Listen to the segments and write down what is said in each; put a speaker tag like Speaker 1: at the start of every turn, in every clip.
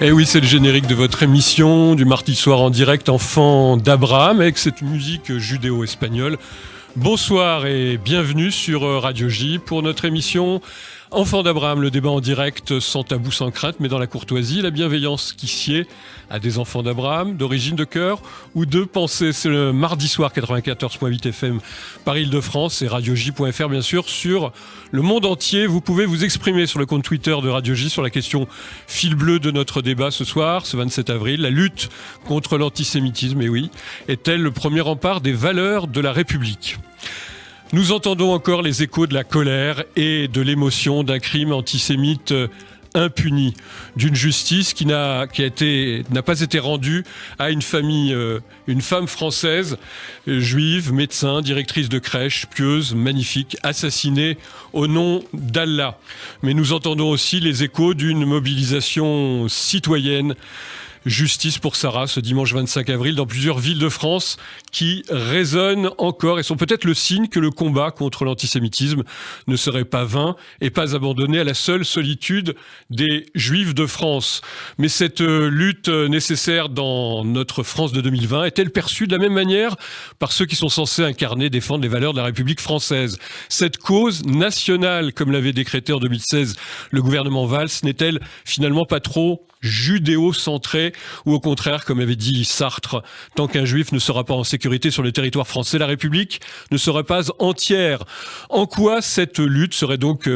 Speaker 1: Et oui, c'est le générique de votre émission du mardi soir en direct Enfants d'Abraham avec cette musique judéo-espagnole. Bonsoir et bienvenue sur Radio J pour notre émission Enfants d'Abraham, le débat en direct sans tabou, sans crainte, mais dans la courtoisie, la bienveillance qui sied à des enfants d'Abraham, d'origine, de cœur ou de pensée. C'est le mardi soir 94.8 FM par Île-de-France et RadioJ.fr bien sûr sur le monde entier. Vous pouvez vous exprimer sur le compte Twitter de Radio J sur la question fil bleu de notre débat ce soir, ce 27 avril. La lutte contre l'antisémitisme, et oui, est-elle le premier rempart des valeurs de la République ? Nous entendons encore les échos de la colère et de l'émotion d'un crime antisémite impuni, d'une justice qui n'a pas été rendue à une famille, une femme française, juive, médecin, directrice de crèche, pieuse, magnifique, assassinée au nom d'Allah. Mais nous entendons aussi les échos d'une mobilisation citoyenne. Justice pour Sarah, ce dimanche 25 avril, dans plusieurs villes de France qui résonnent encore et sont peut-être le signe que le combat contre l'antisémitisme ne serait pas vain et pas abandonné à la seule solitude des Juifs de France. Mais cette lutte nécessaire dans notre France de 2020 est-elle perçue de la même manière par ceux qui sont censés incarner, défendre les valeurs de la République française ? Cette cause nationale, comme l'avait décrété en 2016 le gouvernement Valls, n'est-elle finalement pas trop judéo-centrée, ou au contraire, comme avait dit Sartre, tant qu'un juif ne sera pas en sécurité sur le territoire français, la République ne sera pas entière. En quoi cette lutte serait donc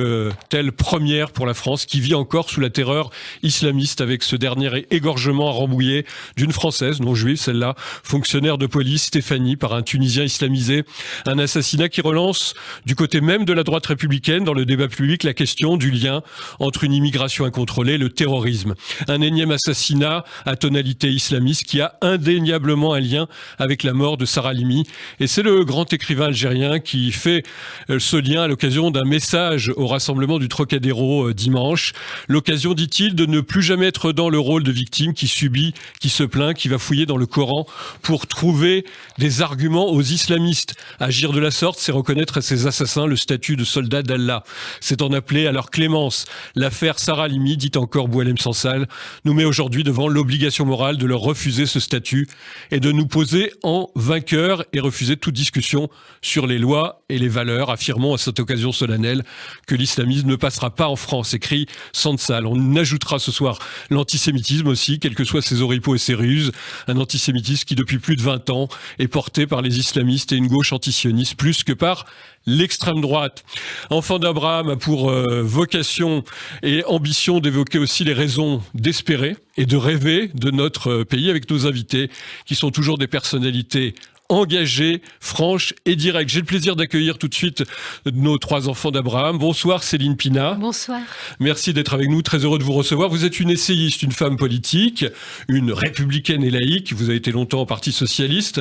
Speaker 1: telle première pour la France, qui vit encore sous la terreur islamiste avec ce dernier égorgement à Rambouillet d'une Française, non juive celle-là, fonctionnaire de police, Stéphanie, par un Tunisien islamisé, un assassinat qui relance du côté même de la droite républicaine dans le débat public la question du lien entre une immigration incontrôlée et le terrorisme. Un énième assassinat à tonalité islamiste qui a indéniablement un lien avec la mort de Sarah Halimi. Et c'est le grand écrivain algérien qui fait ce lien à l'occasion d'un message au rassemblement du Trocadéro dimanche. L'occasion, dit-il, de ne plus jamais être dans le rôle de victime qui subit, qui se plaint, qui va fouiller dans le Coran pour trouver des arguments aux islamistes. Agir de la sorte, c'est reconnaître à ces assassins le statut de soldat d'Allah. C'est en appeler à leur clémence. L'affaire Sarah Halimi, dit encore Boualem Sansal, nous met aujourd'hui devant l'obligation morale de leur refuser ce statut et de nous poser en vainqueurs et refuser toute discussion sur les lois et les valeurs. Affirmons à cette occasion solennelle que l'islamisme ne passera pas en France, écrit Sansal. On ajoutera ce soir l'antisémitisme aussi, quels que soient ses oripeaux et ses ruses. Un antisémitisme qui depuis plus de 20 ans est porté par les islamistes et une gauche antisioniste plus que par l'extrême droite. Enfants d'Abraham a pour vocation et ambition d'évoquer aussi les raisons d'espérer et de rêver de notre pays avec nos invités qui sont toujours des personnalités engagées, franches et directes. J'ai le plaisir d'accueillir tout de suite nos trois enfants d'Abraham. Bonsoir Céline Pina.
Speaker 2: Bonsoir.
Speaker 1: Merci d'être avec nous, très heureux de vous recevoir. Vous êtes une essayiste, une femme politique, une républicaine et laïque. Vous avez été longtemps au Parti Socialiste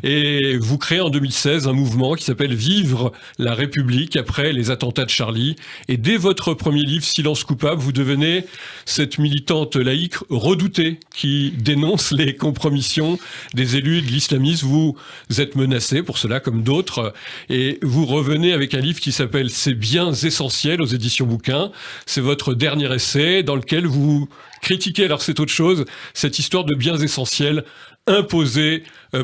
Speaker 1: et vous créez en 2016 un mouvement qui s'appelle Vivre la République après les attentats de Charlie. Et dès votre premier livre, Silence coupable, vous devenez cette militante laïque redoutée qui dénonce les compromissions des élus de l'islamisme. Vous êtes menacé pour cela comme d'autres et vous revenez avec un livre qui s'appelle C'est biens essentiels aux éditions Bouquin. C'est votre dernier essai dans lequel vous critiquez, alors c'est autre chose, cette histoire de biens essentiels imposés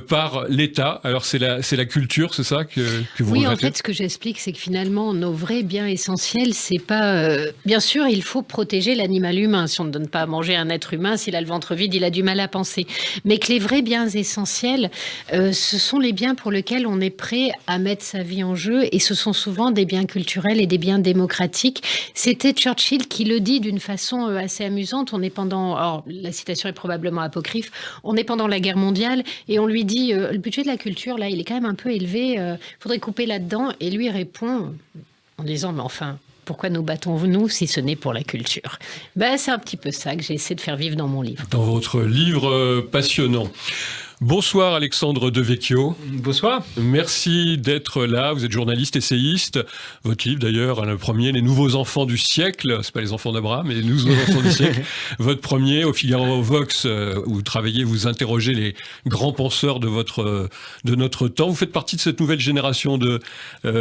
Speaker 1: par l'État. Alors c'est la culture, c'est ça que vous
Speaker 2: Oui,
Speaker 1: regrettez ?
Speaker 2: en fait, ce que j'explique, c'est que finalement, nos vrais biens essentiels, c'est pas... Bien sûr, il faut protéger l'animal humain. Si on ne donne pas à manger à un être humain, s'il a le ventre vide, il a du mal à penser. Mais que les vrais biens essentiels, ce sont les biens pour lesquels on est prêt à mettre sa vie en jeu, et ce sont souvent des biens culturels et des biens démocratiques. C'était Churchill qui le dit d'une façon assez amusante. On est pendant... Alors, la citation est probablement apocryphe. On est pendant la guerre mondiale et on lui dit le budget de la culture, là, il est quand même un peu élevé, faudrait couper là-dedans. Et lui répond en disant, mais enfin, pourquoi nous battons-nous si ce n'est pour la culture ? C'est un petit peu ça que j'ai essayé de faire vivre dans mon livre.
Speaker 1: Dans votre livre passionnant. Bonsoir Alexandre Devecchio.
Speaker 3: Bonsoir.
Speaker 1: Merci d'être là. Vous êtes journaliste, essayiste. Votre livre d'ailleurs, le premier, Les Nouveaux Enfants du siècle. C'est pas les enfants d'Abraham, mais les Nouveaux Enfants du siècle. Votre premier, au Figaro Vox, où vous travaillez, vous interrogez les grands penseurs de notre temps. Vous faites partie de cette nouvelle génération de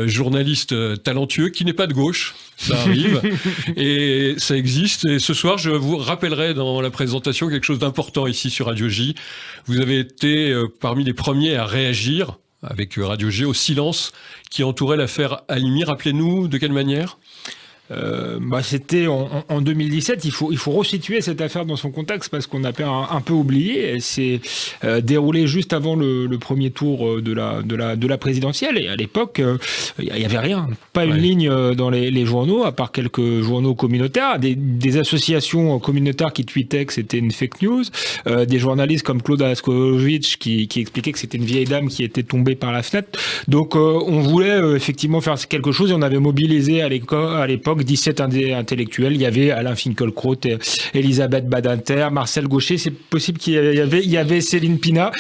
Speaker 1: journalistes talentueux qui n'est pas de gauche. Ça arrive. Et ça existe. Et ce soir, je vous rappellerai dans la présentation quelque chose d'important ici sur Radio J. Vous avez été parmi les premiers à réagir avec Radio J au silence qui entourait l'affaire Halimi. Rappelez-nous de quelle manière ?
Speaker 3: C'était en 2017. Il faut resituer cette affaire dans son contexte parce qu'on a un peu oublié. Elle s'est déroulée juste avant le premier tour de la présidentielle. Et à l'époque, il n'y avait rien. Pas une ligne dans les journaux, à part quelques journaux communautaires. Des associations communautaires qui tweetaient que c'était une fake news. Des journalistes comme Claude Askovic qui expliquaient que c'était une vieille dame qui était tombée par la fenêtre. Donc on voulait effectivement faire quelque chose et on avait mobilisé à l'époque 17 intellectuels. Il y avait Alain Finkielkraut, Elisabeth Badinter, Marcel Gaucher. C'est possible qu'il y avait Céline Pina,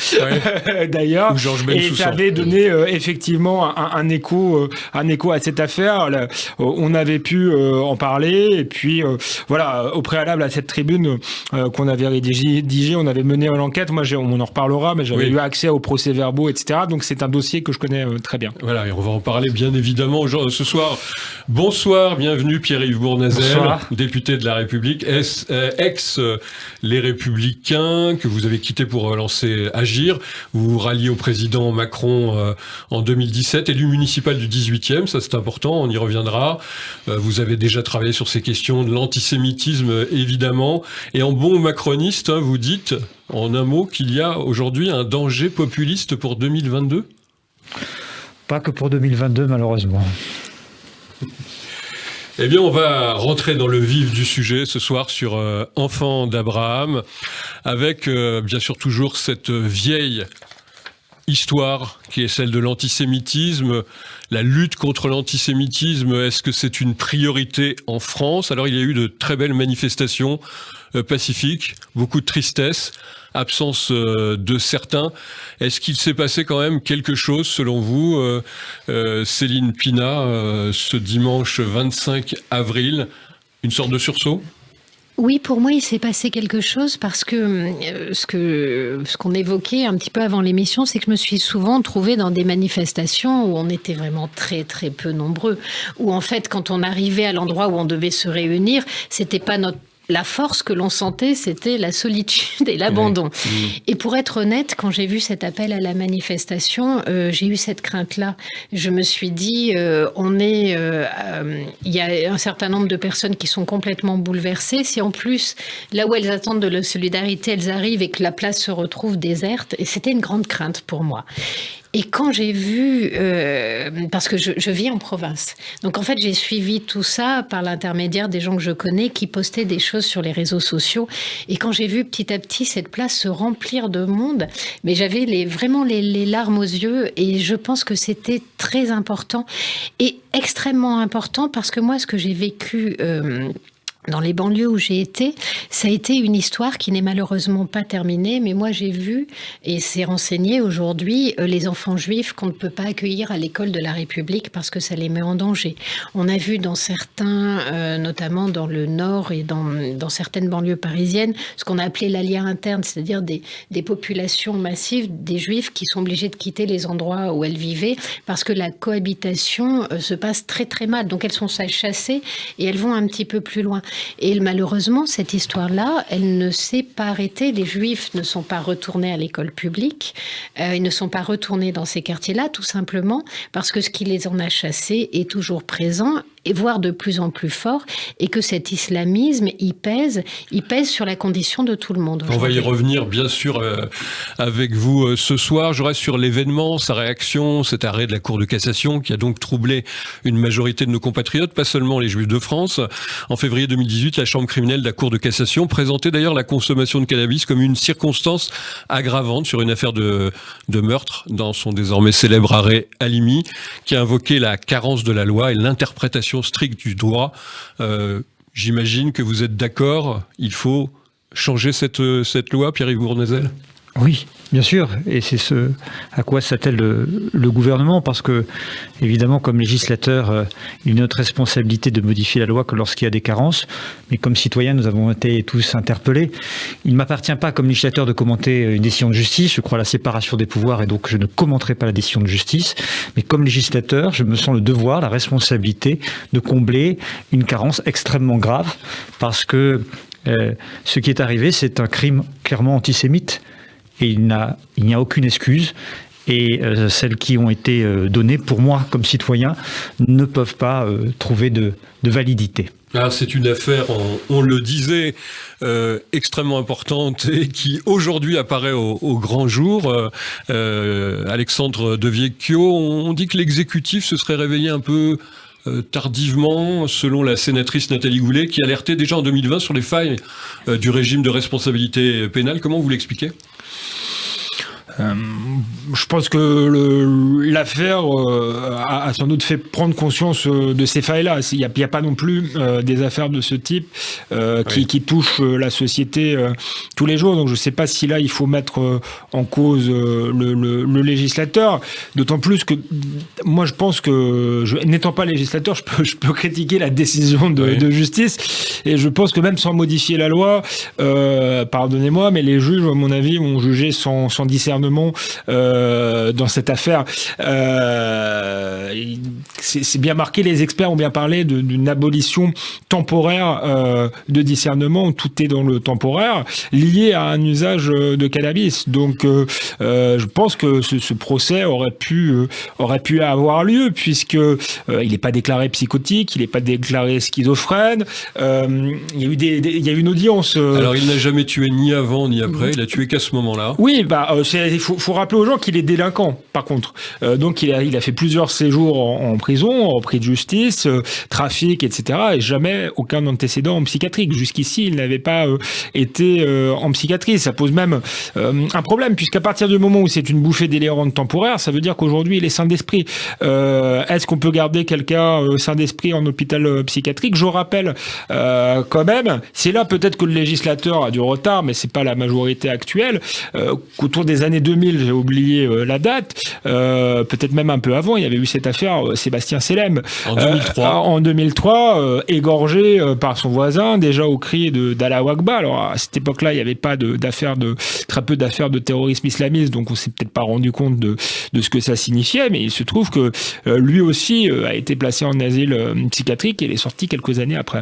Speaker 3: d'ailleurs.
Speaker 1: Ou Georges
Speaker 3: Et ça avait donné effectivement un écho à cette affaire. Là, on avait pu en parler. Et puis, au préalable à cette tribune qu'on avait rédigée, on avait mené l'enquête. Moi, on en reparlera, mais j'avais eu accès aux procès-verbaux, etc. Donc, c'est un dossier que je connais très bien.
Speaker 1: Voilà, et on va en parler bien évidemment ce soir. Bonsoir, bienvenue Pierre-Yves Bournazel, député de La République, ex Les Républicains, que vous avez quitté pour lancer Agir. Vous vous ralliez au président Macron en 2017, élu municipal du 18e, ça c'est important, on y reviendra. Vous avez déjà travaillé sur ces questions de l'antisémitisme, évidemment. Et en bon macroniste, vous dites, en un mot, qu'il y a aujourd'hui un danger populiste pour 2022 ?
Speaker 4: Pas que pour 2022, malheureusement.
Speaker 1: Eh bien, on va rentrer dans le vif du sujet ce soir sur Enfants d'Abraham, avec bien sûr toujours cette vieille histoire qui est celle de l'antisémitisme. La lutte contre l'antisémitisme, est-ce que c'est une priorité en France ? Alors, il y a eu de très belles manifestations pacifiques, beaucoup de tristesse, absence de certains. Est-ce qu'il s'est passé quand même quelque chose, selon vous, Céline Pina, ce dimanche 25 avril, une sorte de sursaut ?
Speaker 2: Oui, pour moi, il s'est passé quelque chose parce que ce qu'on évoquait un petit peu avant l'émission, c'est que je me suis souvent trouvée dans des manifestations où on était vraiment très, très peu nombreux. Où en fait, quand on arrivait à l'endroit où on devait se réunir, c'était pas la force que l'on sentait, c'était la solitude et l'abandon. Et pour être honnête, quand j'ai vu cet appel à la manifestation, j'ai eu cette crainte-là. Je me suis dit, il y a un certain nombre de personnes qui sont complètement bouleversées. Si en plus, là où elles attendent de la solidarité, elles arrivent et que la place se retrouve déserte, et c'était une grande crainte pour moi. Et quand j'ai vu, parce que je vis en province, donc en fait j'ai suivi tout ça par l'intermédiaire des gens que je connais qui postaient des choses sur les réseaux sociaux. Et quand j'ai vu petit à petit cette place se remplir de monde, mais j'avais vraiment les larmes aux yeux. Et je pense que c'était très important et extrêmement important parce que moi, ce que j'ai vécu dans les banlieues où j'ai été, ça a été une histoire qui n'est malheureusement pas terminée, mais moi j'ai vu, et c'est renseigné aujourd'hui, les enfants juifs qu'on ne peut pas accueillir à l'école de la République parce que ça les met en danger. On a vu dans certains, notamment dans le Nord et dans certaines banlieues parisiennes, ce qu'on a appelé l'alien interne, c'est-à-dire des populations massives, des juifs qui sont obligés de quitter les endroits où elles vivaient parce que la cohabitation se passe très très mal. Donc elles sont chassées et elles vont un petit peu plus loin. Et malheureusement, cette histoire-là, elle ne s'est pas arrêtée. Les Juifs ne sont pas retournés à l'école publique. Ils ne sont pas retournés dans ces quartiers-là, tout simplement parce que ce qui les en a chassés est toujours présent, et voire de plus en plus fort, et que cet islamisme, il pèse sur la condition de tout le monde.
Speaker 1: On va y revenir, bien sûr, avec vous ce soir. Je reste sur l'événement, sa réaction, cet arrêt de la Cour de cassation qui a donc troublé une majorité de nos compatriotes, pas seulement les Juifs de France. En février 2018, la Chambre criminelle de la Cour de cassation présentait d'ailleurs la consommation de cannabis comme une circonstance aggravante sur une affaire de meurtre dans son désormais célèbre arrêt Halimi, qui a invoqué la carence de la loi et l'interprétation stricte du droit. J'imagine que vous êtes d'accord, il faut changer cette loi, Pierre-Yves Bournazel ?
Speaker 4: Oui, bien sûr, et c'est ce à quoi s'attelle le gouvernement, parce que, évidemment, comme législateur, il est notre responsabilité de modifier la loi que lorsqu'il y a des carences, mais comme citoyens, nous avons été tous interpellés. Il ne m'appartient pas, comme législateur, de commenter une décision de justice, je crois à la séparation des pouvoirs, et donc je ne commenterai pas la décision de justice, mais comme législateur, je me sens le devoir, la responsabilité de combler une carence extrêmement grave, parce que ce qui est arrivé, c'est un crime clairement antisémite, et il n'y a aucune excuse. Et celles qui ont été données, pour moi, comme citoyen, ne peuvent pas trouver de validité.
Speaker 1: Ah, c'est une affaire, on le disait, extrêmement importante et qui aujourd'hui apparaît au grand jour. Alexandre Devecchio, on dit que l'exécutif se serait réveillé un peu tardivement, selon la sénatrice Nathalie Goulet, qui alertait déjà en 2020 sur les failles du régime de responsabilité pénale. Comment vous l'expliquez ?
Speaker 3: Je pense que l'affaire a sans doute fait prendre conscience de ces failles-là. Il n'y a pas non plus des affaires de ce type qui touchent la société tous les jours. Donc je ne sais pas si là il faut mettre en cause le législateur. D'autant plus que moi je pense que, n'étant pas législateur, je peux critiquer la décision de justice. Et je pense que même sans modifier la loi, pardonnez-moi, mais les juges, à mon avis, ont jugé sans discernement dans cette affaire. C'est bien marqué, les experts ont bien parlé d'une abolition temporaire de discernement, où tout est dans le temporaire, lié à un usage de cannabis. Donc je pense que ce procès aurait pu avoir lieu, puisque il n'est pas déclaré psychotique, il n'est pas déclaré schizophrène. Il y a eu une audience.
Speaker 1: Alors il n'a jamais tué ni avant ni après, il a tué qu'à ce moment-là.
Speaker 3: Oui, il faut rappeler aux gens qu'il est délinquant, par contre. Donc il a fait plusieurs séjours en prison, en repris de justice, trafic, etc. Et jamais aucun antécédent en psychiatrique. Jusqu'ici, il n'avait pas été en psychiatrie. Ça pose même un problème, puisqu'à partir du moment où c'est une bouffée délirante temporaire, ça veut dire qu'aujourd'hui, il est sain d'esprit. Est-ce qu'on peut garder quelqu'un sain d'esprit en hôpital psychiatrique ? Je rappelle quand même, c'est là peut-être que le législateur a du retard, mais c'est pas la majorité actuelle, qu'autour des années 2000, j'ai oublié la date, peut-être même un peu avant, il y avait eu cette affaire Sébastien Sellem. En 2003, égorgé par son voisin, déjà au cri d'Allahu Akbar. Alors à cette époque-là, il n'y avait pas très peu d'affaires de terrorisme islamiste, donc on s'est peut-être pas rendu compte de ce que ça signifiait, mais il se trouve que lui aussi a été placé en asile psychiatrique et il est sorti quelques années après.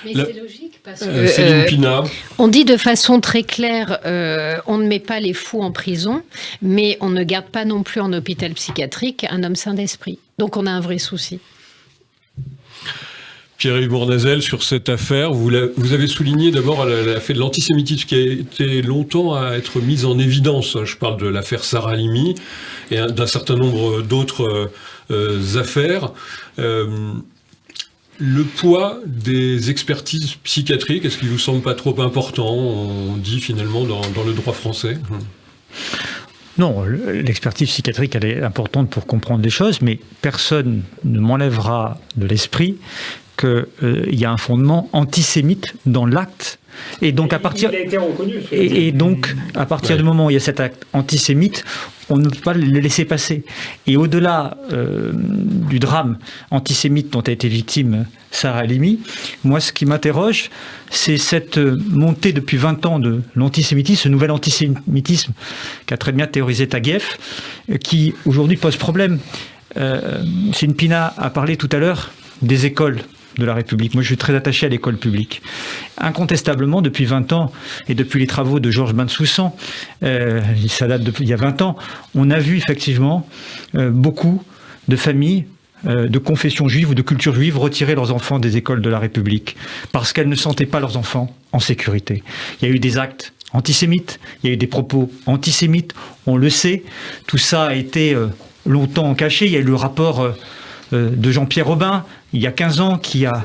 Speaker 2: Mais c'est logique parce que
Speaker 1: Céline Pina.
Speaker 2: On dit de façon très claire, on ne met pas les fous en prison, mais on ne garde pas non plus en hôpital psychiatrique un homme sain d'esprit. Donc on a un vrai souci.
Speaker 1: Pierre-Yves Bournazel, sur cette affaire, vous avez souligné d'abord l'affaire de l'antisémitisme qui a été longtemps à être mise en évidence. Je parle de l'affaire Sarah Halimi et d'un certain nombre d'autres affaires. Le poids des expertises psychiatriques, est-ce qu'il ne vous semble pas trop important, on dit finalement dans le droit français ?
Speaker 4: Non, l'expertise psychiatrique, elle est importante pour comprendre les choses, mais personne ne m'enlèvera de l'esprit qu'il y a un fondement antisémite dans l'acte. Et donc à partir,
Speaker 3: il a été reconnu,
Speaker 4: et donc à partir du moment où il y a cet acte antisémite, on ne peut pas le laisser passer. Et au-delà du drame antisémite dont a été victime Sarah Halimi, moi ce qui m'interroge, c'est cette montée depuis 20 ans de l'antisémitisme, ce nouvel antisémitisme qu'a très bien théorisé Taguieff, qui aujourd'hui pose problème. Céline Pina a parlé tout à l'heure des écoles de la République. Moi, je suis très attaché à l'école publique. Incontestablement, depuis 20 ans, et depuis les travaux de Georges Bensoussan, ça date d'il y a 20 ans, on a vu effectivement beaucoup de familles de confession juive ou de culture juive retirer leurs enfants des écoles de la République parce qu'elles ne sentaient pas leurs enfants en sécurité. Il y a eu des actes antisémites, il y a eu des propos antisémites, on le sait. Tout ça a été longtemps caché. Il y a eu le rapport de Jean-Pierre Robin, il y a 15 ans, qui a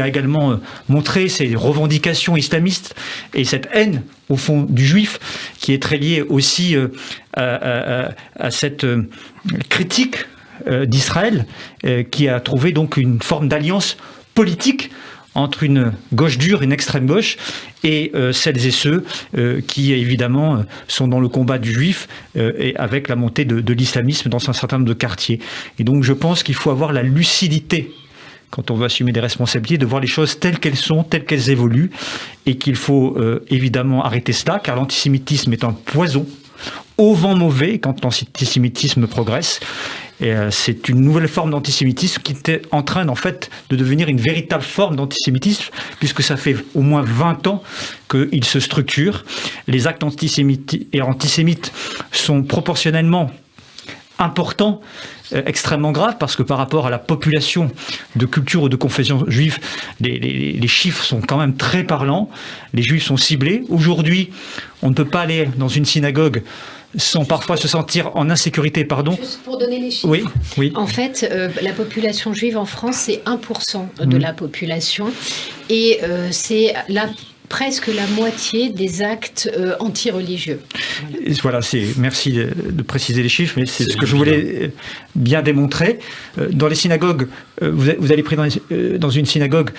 Speaker 4: également montré ces revendications islamistes et cette haine, au fond, du juif, qui est très liée aussi à cette critique d'Israël, qui a trouvé donc une forme d'alliance politique entre une gauche dure, une extrême gauche, et celles et ceux qui, évidemment, sont dans le combat du juif et avec la montée de l'islamisme dans un certain nombre de quartiers. Et donc, je pense qu'il faut avoir la lucidité, quand on veut assumer des responsabilités, de voir les choses telles qu'elles sont, telles qu'elles évoluent, et qu'il faut évidemment arrêter cela, car l'antisémitisme est un poison au vent mauvais quand l'antisémitisme progresse. Et c'est une nouvelle forme d'antisémitisme qui était en train, en fait, de devenir une véritable forme d'antisémitisme, puisque ça fait au moins 20 ans qu'il se structure. Les actes antisémites sont proportionnellement importants, extrêmement graves, parce que par rapport à la population de culture ou de confession juive, les chiffres sont quand même très parlants. Les juifs sont ciblés. Aujourd'hui, on ne peut pas aller dans une synagogue sans parfois se sentir en insécurité, pardon.
Speaker 2: Juste pour donner les chiffres.
Speaker 4: Oui.
Speaker 2: En fait, la population juive en France, c'est 1% de la population. Et c'est presque la moitié des actes anti-religieux.
Speaker 4: Voilà, merci de préciser les chiffres, mais c'est ce que je voulais bien démontrer. Dans les synagogues, vous allez pris dans une synagogue,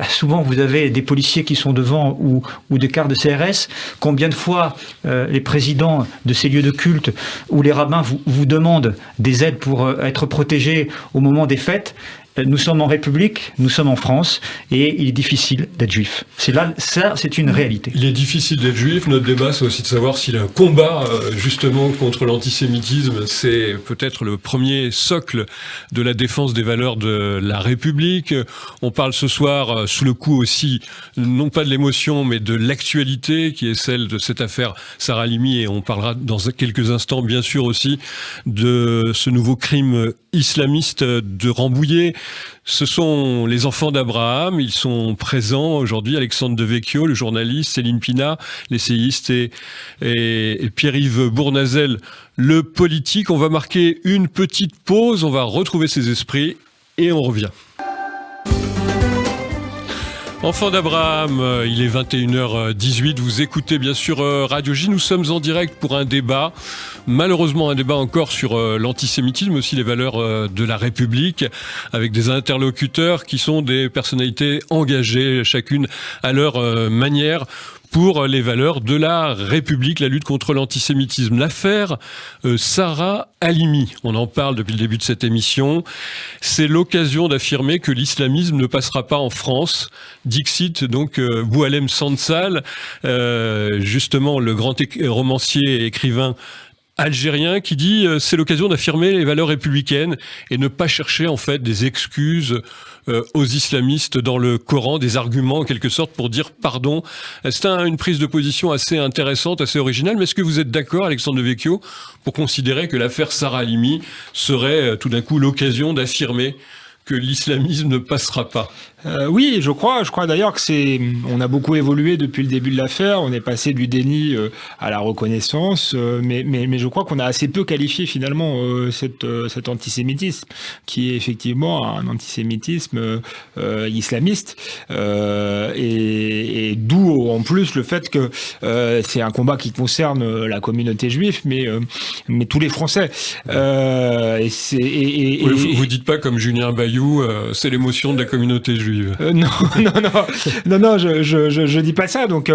Speaker 4: souvent vous avez des policiers qui sont devant ou des quarts de CRS. Combien de fois les présidents de ces lieux de culte ou les rabbins vous demandent des aides pour être protégés au moment des fêtes? Nous sommes en République, nous sommes en France, et il est difficile d'être juif. C'est une réalité.
Speaker 1: Il est difficile d'être juif. Notre débat, c'est aussi de savoir si le combat, justement, contre l'antisémitisme, c'est peut-être le premier socle de la défense des valeurs de la République. On parle ce soir, sous le coup aussi, non pas de l'émotion, mais de l'actualité, qui est celle de cette affaire Sarah Halimi, et on parlera dans quelques instants, bien sûr, aussi de ce nouveau crime islamiste de Rambouillet. Ce sont les enfants d'Abraham, ils sont présents aujourd'hui, Alexandre Devecchio, le journaliste, Céline Pina, l'essayiste, et Pierre-Yves Bournazel, le politique. On va marquer une petite pause, on va retrouver ses esprits et on revient. Enfants d'Abraham, il est 21h18, vous écoutez bien sûr Radio J, nous sommes en direct pour un débat, malheureusement un débat encore sur l'antisémitisme, aussi les valeurs de la République, avec des interlocuteurs qui sont des personnalités engagées, chacune à leur manière, pour les valeurs de la République, la lutte contre l'antisémitisme. L'affaire Sarah Halimi, on en parle depuis le début de cette émission, c'est l'occasion d'affirmer que l'islamisme ne passera pas en France. Dixit, donc Boualem Sansal, justement le grand romancier et écrivain algérien, qui dit c'est l'occasion d'affirmer les valeurs républicaines et ne pas chercher en fait des excuses aux islamistes dans le Coran, des arguments en quelque sorte pour dire pardon. C'est une prise de position assez intéressante, assez originale, mais est-ce que vous êtes d'accord, Alexandre Devecchio, pour considérer que l'affaire Sarah Halimi serait tout d'un coup l'occasion d'affirmer que l'islamisme ne passera pas?
Speaker 3: Oui, je crois d'ailleurs que on a beaucoup évolué depuis le début de l'affaire. On est passé du déni à la reconnaissance, mais je crois qu'on a assez peu qualifié finalement cet antisémitisme, qui est effectivement un antisémitisme islamiste, et d'où en plus le fait que c'est un combat qui concerne la communauté juive, mais tous les Français.
Speaker 1: Vous dites pas comme Julien Bayou, c'est l'émotion de la communauté juive.
Speaker 3: Non, je dis pas ça. Donc,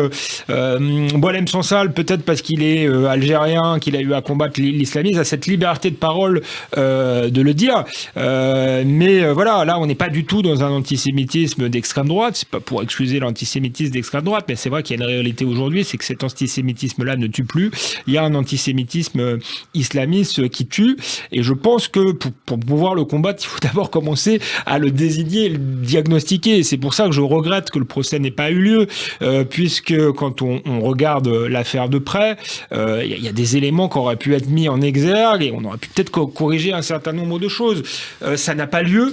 Speaker 3: Boualem Sansal, peut-être parce qu'il est algérien, qu'il a eu à combattre l'islamisme, a cette liberté de parole de le dire. Mais voilà, là, on n'est pas du tout dans un antisémitisme d'extrême droite. C'est pas pour excuser l'antisémitisme d'extrême droite, mais c'est vrai qu'il y a une réalité aujourd'hui, c'est que cet antisémitisme-là ne tue plus. Il y a un antisémitisme islamiste qui tue. Et je pense que pour pouvoir le combattre, il faut d'abord commencer à le désigner, le diagnostiquer. Et c'est pour ça que je regrette que le procès n'ait pas eu lieu, puisque quand on regarde l'affaire de près, il y a des éléments qui auraient pu être mis en exergue et on aurait pu peut-être corriger un certain nombre de choses. Ça n'a pas lieu,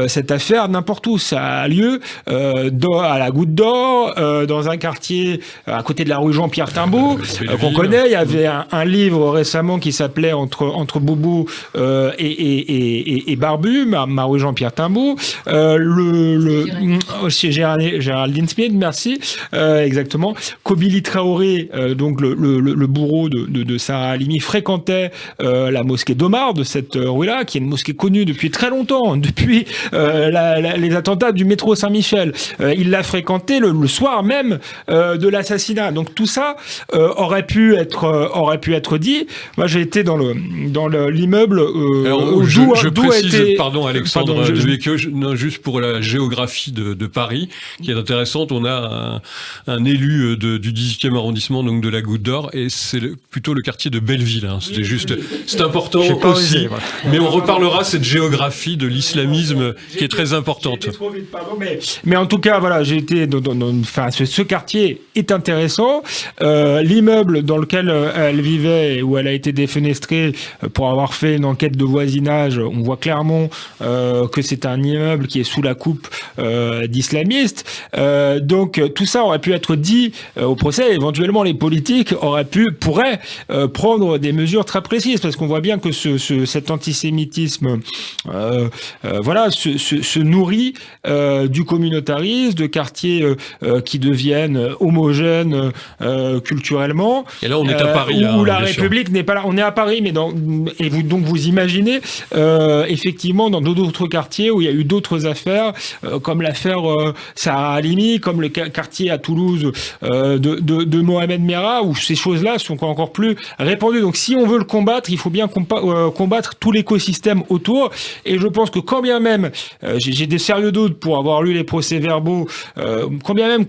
Speaker 3: cette affaire, n'importe où. Ça a lieu à la Goutte d'Or, dans un quartier à côté de la rue Jean-Pierre Timbaud, qu'on connaît. Il y avait un livre récemment qui s'appelait Entre Boubou et Barbu, ma rue Jean-Pierre Pierre Timbaud, chez Géraldine Smith, merci, exactement. Kobili Traoré, donc le bourreau de Sarah Halimi, fréquentait la mosquée d'Omar de cette rue-là, qui est une mosquée connue depuis très longtemps, depuis les attentats du métro Saint-Michel. Il l'a fréquenté le soir même de l'assassinat. Donc tout ça aurait pu être dit. Moi, j'ai été dans l'immeuble
Speaker 1: je précise, pardon Alexandre Devecchio, juste pour la géographie de Paris, qui est intéressante. On a un élu du 18e arrondissement, donc de la Goutte d'Or, et c'est plutôt le quartier de Belleville. Hein. C'est important aussi. Voilà. Mais on reparlera cette géographie de l'islamisme qui est très importante.
Speaker 3: Trop vite, pardon, mais en tout cas, voilà, j'ai été ce quartier est intéressant. L'immeuble dans lequel elle vivait, où elle a été défenestrée, pour avoir fait une enquête de voisinage, on voit clairement que c'est un immeuble qui est sous la coupe d'islamistes. Donc tout ça aurait pu être dit au procès. Éventuellement, les politiques pourraient prendre des mesures très précises, parce qu'on voit bien que cet antisémitisme se nourrit du communautarisme, de quartiers qui deviennent homogènes culturellement.
Speaker 1: Et là, on est à Paris.
Speaker 3: Où la République n'est pas là. On est à Paris, mais donc vous imaginez effectivement dans d'autres quartiers où il y a eu d'autres affaires, comme l'affaire Sarah Halimi, comme le quartier à Toulouse de Mohamed Merah, où ces choses-là sont encore plus répandues. Donc si on veut le combattre, il faut bien combattre tout l'écosystème autour. Et je pense que quand bien même, j'ai des sérieux doutes pour avoir lu les procès-verbaux, quand bien même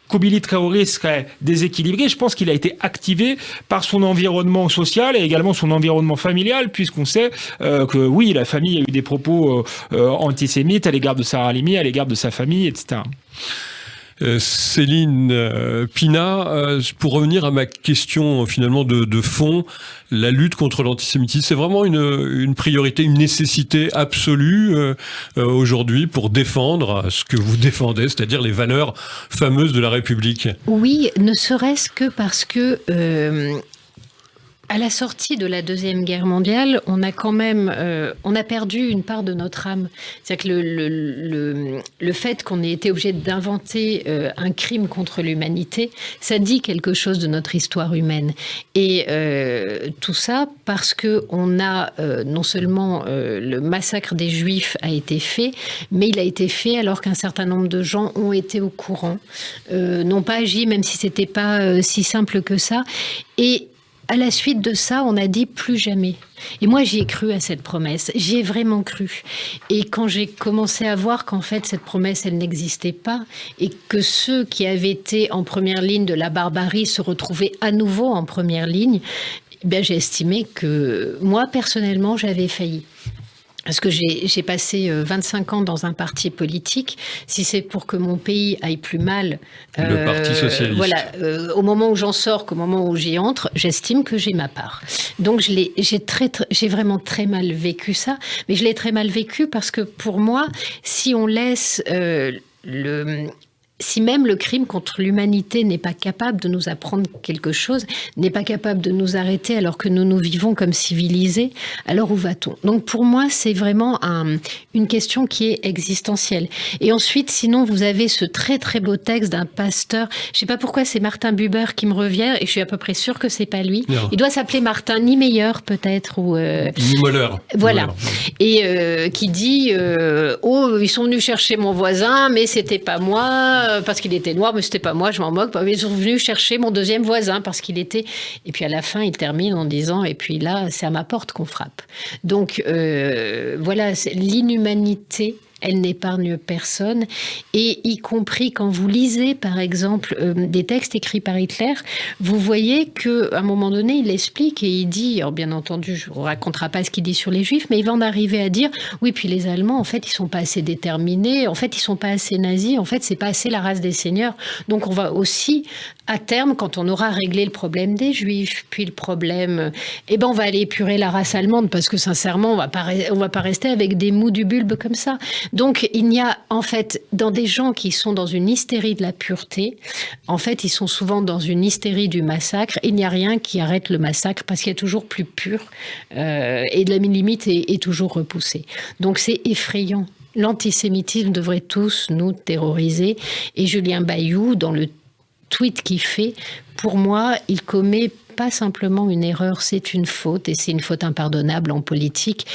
Speaker 3: Kobili Traoré serait déséquilibré, je pense qu'il a été activé par son environnement social et également son environnement familial, puisqu'on sait que oui, la famille a eu des propos antisémites à l'égard de Sarah Halimi, à l'égard de sa famille, etc.
Speaker 1: Céline Pina, pour revenir à ma question finalement de fond, la lutte contre l'antisémitisme, c'est vraiment une priorité, une nécessité absolue aujourd'hui pour défendre ce que vous défendez, c'est-à-dire les valeurs fameuses de la République.
Speaker 2: Oui, ne serait-ce que parce que à la sortie de la Deuxième Guerre mondiale, on a quand même on a perdu une part de notre âme. C'est-à-dire que le fait qu'on ait été obligé d'inventer un crime contre l'humanité, ça dit quelque chose de notre histoire humaine. Et tout ça parce qu'on a non seulement le massacre des Juifs a été fait, mais il a été fait alors qu'un certain nombre de gens ont été au courant, n'ont pas agi, même si c'était pas si simple que ça. Et à la suite de ça, on a dit plus jamais. Et moi, j'y ai cru à cette promesse. J'y ai vraiment cru. Et quand j'ai commencé à voir qu'en fait, cette promesse, elle n'existait pas, et que ceux qui avaient été en première ligne de la barbarie se retrouvaient à nouveau en première ligne, j'ai estimé que moi, personnellement, j'avais failli. Parce que j'ai passé 25 ans dans un parti politique. Si c'est pour que mon pays aille plus mal,
Speaker 1: le Parti socialiste.
Speaker 2: Voilà, au moment où j'en sors, qu'au moment où j'y entre, j'estime que j'ai ma part. Donc j'ai vraiment très mal vécu ça, mais je l'ai très mal vécu parce que pour moi, si on laisse si même le crime contre l'humanité n'est pas capable de nous apprendre quelque chose, n'est pas capable de nous arrêter alors que nous vivons comme civilisés, alors où va-t-on ? Donc pour moi, c'est vraiment une question qui est existentielle. Et ensuite, sinon, vous avez ce très très beau texte d'un pasteur, je ne sais pas pourquoi c'est Martin Buber qui me revient, et je suis à peu près sûre que c'est pas lui. Non. Il doit s'appeler Martin Niemeyer peut-être, ou...
Speaker 1: Niemeyer.
Speaker 2: Voilà. Et qui dit oh, ils sont venus chercher mon voisin, mais c'était pas moi... parce qu'il était noir, mais c'était pas moi, je m'en moque. Ils sont venus chercher mon deuxième voisin parce qu'il était... Et puis à la fin, il termine en disant, et puis là, c'est à ma porte qu'on frappe. Donc voilà, l'inhumanité, elle n'épargne personne, et y compris quand vous lisez, par exemple, des textes écrits par Hitler, vous voyez qu'à un moment donné, il explique et il dit, alors bien entendu, je ne vous raconterai pas ce qu'il dit sur les Juifs, mais il va en arriver à dire, oui, puis les Allemands, en fait, ils ne sont pas assez déterminés, en fait, ils ne sont pas assez nazis, en fait, ce n'est pas assez la race des seigneurs. Donc, on va aussi, à terme, quand on aura réglé le problème des Juifs, puis le problème... on va aller épurer la race allemande, parce que sincèrement, on va pas rester avec des mous du bulbe comme ça. Donc, il y a, en fait, dans des gens qui sont dans une hystérie de la pureté, en fait, ils sont souvent dans une hystérie du massacre. Il n'y a rien qui arrête le massacre parce qu'il y a toujours plus pur et de la limite est toujours repoussée. Donc, c'est effrayant l'antisémitisme devrait tous nous terroriser. Et Julien Bayou, dans le tweet qu'il fait, pour moi, il commet pas simplement une erreur, c'est une faute, et c'est une faute impardonnable en politique.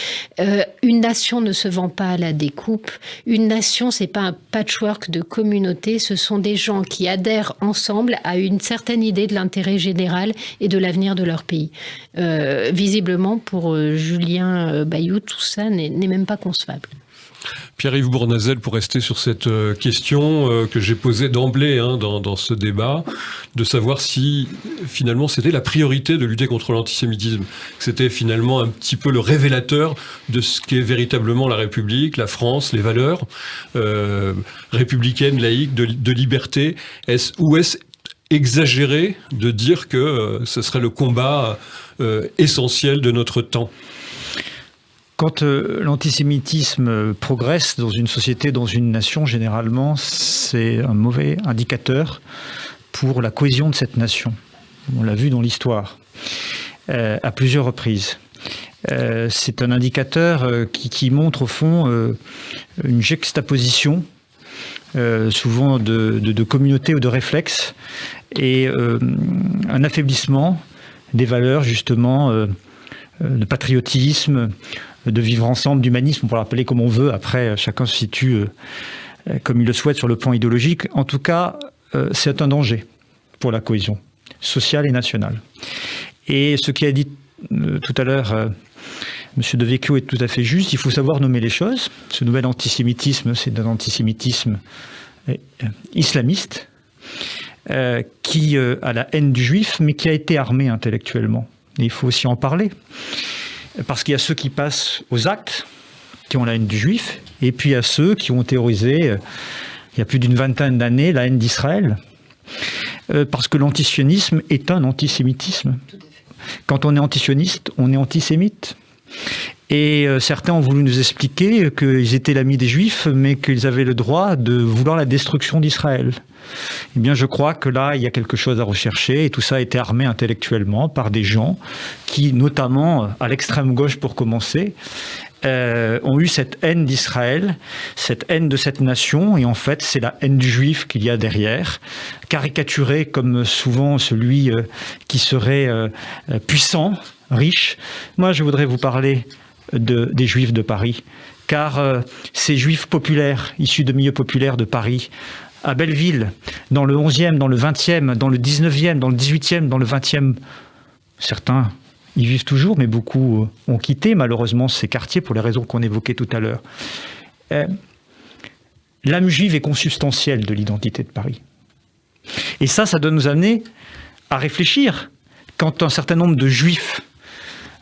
Speaker 2: Une nation ne se vend pas à la découpe. Une nation, c'est pas un patchwork de communautés, ce sont des gens qui adhèrent ensemble à une certaine idée de l'intérêt général et de l'avenir de leur pays. Visiblement, pour Julien Bayou, tout ça n'est même pas concevable.
Speaker 1: Pierre-Yves Bournazel, pour rester sur cette question que j'ai posée d'emblée dans ce débat, de savoir si finalement c'était la priorité de lutter contre l'antisémitisme. C'était finalement un petit peu le révélateur de ce qu'est véritablement la République, la France, les valeurs républicaines, laïques, de liberté. Ou est-ce exagéré de dire que ce serait le combat essentiel de notre temps ?
Speaker 4: Quand l'antisémitisme progresse dans une société, dans une nation, généralement, c'est un mauvais indicateur pour la cohésion de cette nation. On l'a vu dans l'histoire, à plusieurs reprises. C'est un indicateur qui montre au fond une juxtaposition, souvent de communautés ou de réflexes, et un affaiblissement des valeurs, justement, de patriotisme, de vivre ensemble, d'humanisme, on peut l'appeler comme on veut. Après, chacun se situe comme il le souhaite sur le plan idéologique. En tout cas, c'est un danger pour la cohésion sociale et nationale. Et ce qui a dit tout à l'heure M. De Vecchio est tout à fait juste. Il faut savoir nommer les choses. Ce nouvel antisémitisme, c'est un antisémitisme islamiste qui a la haine du juif, mais qui a été armé intellectuellement. Et il faut aussi en parler. Parce qu'il y a ceux qui passent aux actes, qui ont la haine du juif, et puis il y a ceux qui ont théorisé, il y a plus d'une vingtaine d'années, la haine d'Israël. Parce que l'antisionisme est un antisémitisme. Quand on est antisioniste, on est antisémite. Et certains ont voulu nous expliquer qu'ils étaient l'ami des Juifs, mais qu'ils avaient le droit de vouloir la destruction d'Israël. Eh bien, je crois que là, il y a quelque chose à rechercher, et tout ça a été armé intellectuellement par des gens qui, notamment à l'extrême gauche pour commencer, ont eu cette haine d'Israël, cette haine de cette nation, et en fait, c'est la haine du Juif qu'il y a derrière, caricaturé comme souvent celui qui serait puissant, riche. Moi, je voudrais vous parler des Juifs de Paris, car ces Juifs populaires, issus de milieux populaires de Paris, à Belleville, dans le 11e, dans le 20e, dans le 19e, dans le 18e, dans le 20e, certains y vivent toujours, mais beaucoup ont quitté malheureusement ces quartiers pour les raisons qu'on évoquait tout à l'heure. L'âme juive est consubstantielle de l'identité de Paris. Et ça doit nous amener à réfléchir quand un certain nombre de Juifs,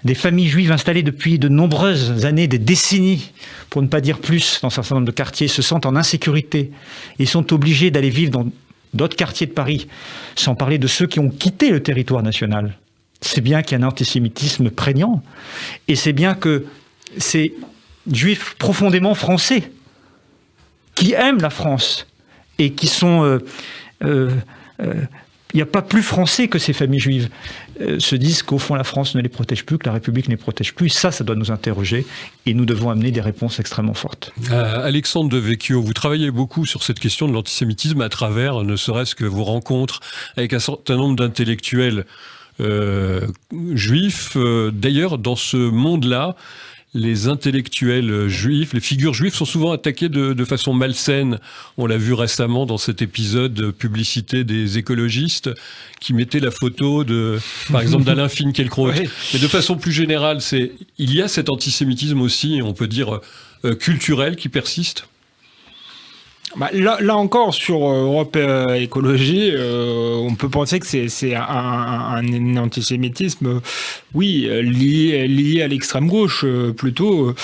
Speaker 4: des familles juives installées depuis de nombreuses années, des décennies, pour ne pas dire plus, dans un certain nombre de quartiers, se sentent en insécurité et sont obligés d'aller vivre dans d'autres quartiers de Paris, sans parler de ceux qui ont quitté le territoire national. C'est bien qu'il y a un antisémitisme prégnant, et c'est bien que ces Juifs profondément français, qui aiment la France, et qui sont... il n'y a pas plus français que ces familles juives, se disent qu'au fond la France ne les protège plus, que la République ne les protège plus. Ça doit nous interroger et nous devons amener des réponses extrêmement fortes.
Speaker 1: Alexandre De Vecchio, vous travaillez beaucoup sur cette question de l'antisémitisme à travers ne serait-ce que vos rencontres avec un certain nombre d'intellectuels juifs. D'ailleurs, dans ce monde-là, les intellectuels juifs, les figures juives sont souvent attaquées de façon malsaine. On l'a vu récemment dans cet épisode de publicité des écologistes qui mettaient la photo par exemple, d'Alain Finkielkraut. Oui. Mais de façon plus générale, il y a cet antisémitisme aussi, on peut dire, culturel qui persiste.
Speaker 3: Là encore, sur Europe Écologie, on peut penser que c'est un antisémitisme, oui, lié à l'extrême gauche plutôt,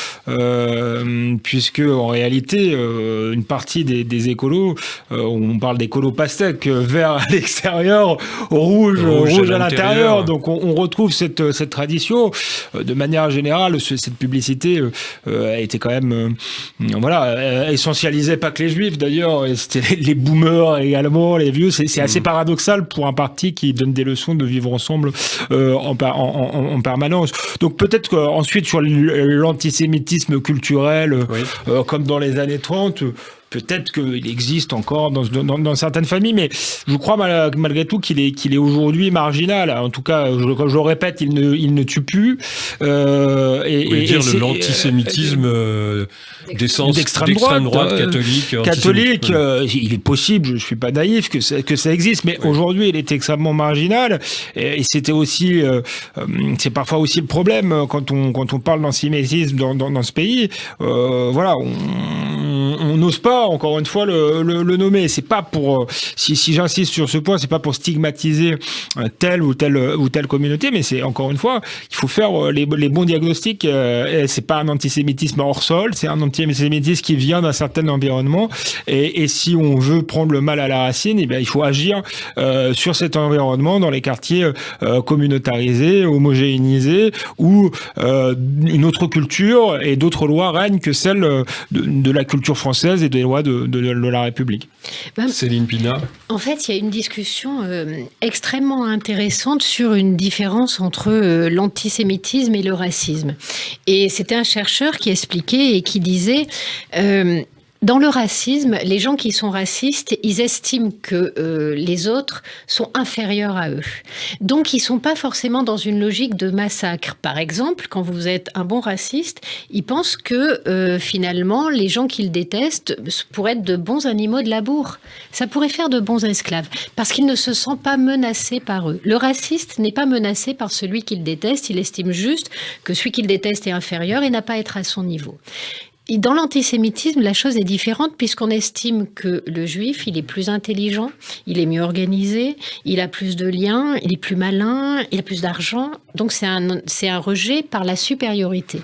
Speaker 3: puisque en réalité, une partie des écolos, on parle d'écolos pastèques, vert à l'extérieur, rouge à l'intérieur. Donc on retrouve cette tradition. De manière générale, cette publicité a été quand même, essentialisée pas que les Juifs, juifs d'ailleurs, et c'était les boomers également, les vieux. C'est assez paradoxal pour un parti qui donne des leçons de vivre ensemble en permanence. Donc peut-être qu'ensuite sur l'antisémitisme culturel, comme dans les années 30, peut-être qu'il existe encore dans certaines familles, mais je crois malgré tout qu'il est aujourd'hui marginal. En tout cas, je répète, il ne tue plus.
Speaker 1: L'antisémitisme d'essence d'extrême droite
Speaker 3: catholique, il est possible, je ne suis pas naïf, que ça existe, mais aujourd'hui, il est extrêmement marginal. Et c'était aussi, c'est parfois aussi le problème quand on parle d'antisémitisme dans ce pays. Voilà, on n'ose pas, encore une fois, le nommer. C'est pas pour, si j'insiste sur ce point, c'est pas pour stigmatiser telle ou telle communauté, mais c'est, encore une fois, il faut faire les bons diagnostics. C'est pas un antisémitisme hors sol, c'est un antisémitisme qui vient d'un certain environnement. Et si on veut prendre le mal à la racine, eh bien, il faut agir sur cet environnement dans les quartiers communautarisés, homogénéisés, où une autre culture et d'autres lois règnent que celles de la culture française et des lois de la République.
Speaker 1: Céline Pina.
Speaker 2: En fait, il y a une discussion extrêmement intéressante sur une différence entre l'antisémitisme et le racisme. Et c'était un chercheur qui expliquait et qui disait... dans le racisme, les gens qui sont racistes, ils estiment que les autres sont inférieurs à eux. Donc, ils ne sont pas forcément dans une logique de massacre. Par exemple, quand vous êtes un bon raciste, ils pensent que finalement, les gens qu'ils détestent pourraient être de bons animaux de labour. Ça pourrait faire de bons esclaves, parce qu'ils ne se sentent pas menacés par eux. Le raciste n'est pas menacé par celui qu'il déteste, il estime juste que celui qu'il déteste est inférieur et n'a pas à être à son niveau. Et dans l'antisémitisme, la chose est différente puisqu'on estime que le juif, il est plus intelligent, il est mieux organisé, il a plus de liens, il est plus malin, il a plus d'argent. Donc c'est un rejet par la supériorité.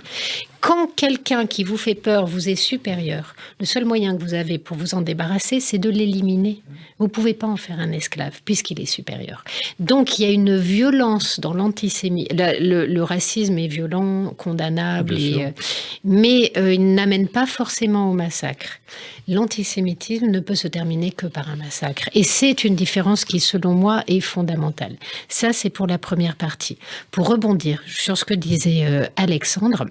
Speaker 2: Quand quelqu'un qui vous fait peur vous est supérieur, le seul moyen que vous avez pour vous en débarrasser, c'est de l'éliminer. Vous ne pouvez pas en faire un esclave, puisqu'il est supérieur. Donc, il y a une violence dans l'antisémitisme. Le racisme est violent, condamnable, mais il n'amène pas forcément au massacre. L'antisémitisme ne peut se terminer que par un massacre. Et c'est une différence qui, selon moi, est fondamentale. Ça, c'est pour la première partie. Pour rebondir sur ce que disait Alexandre,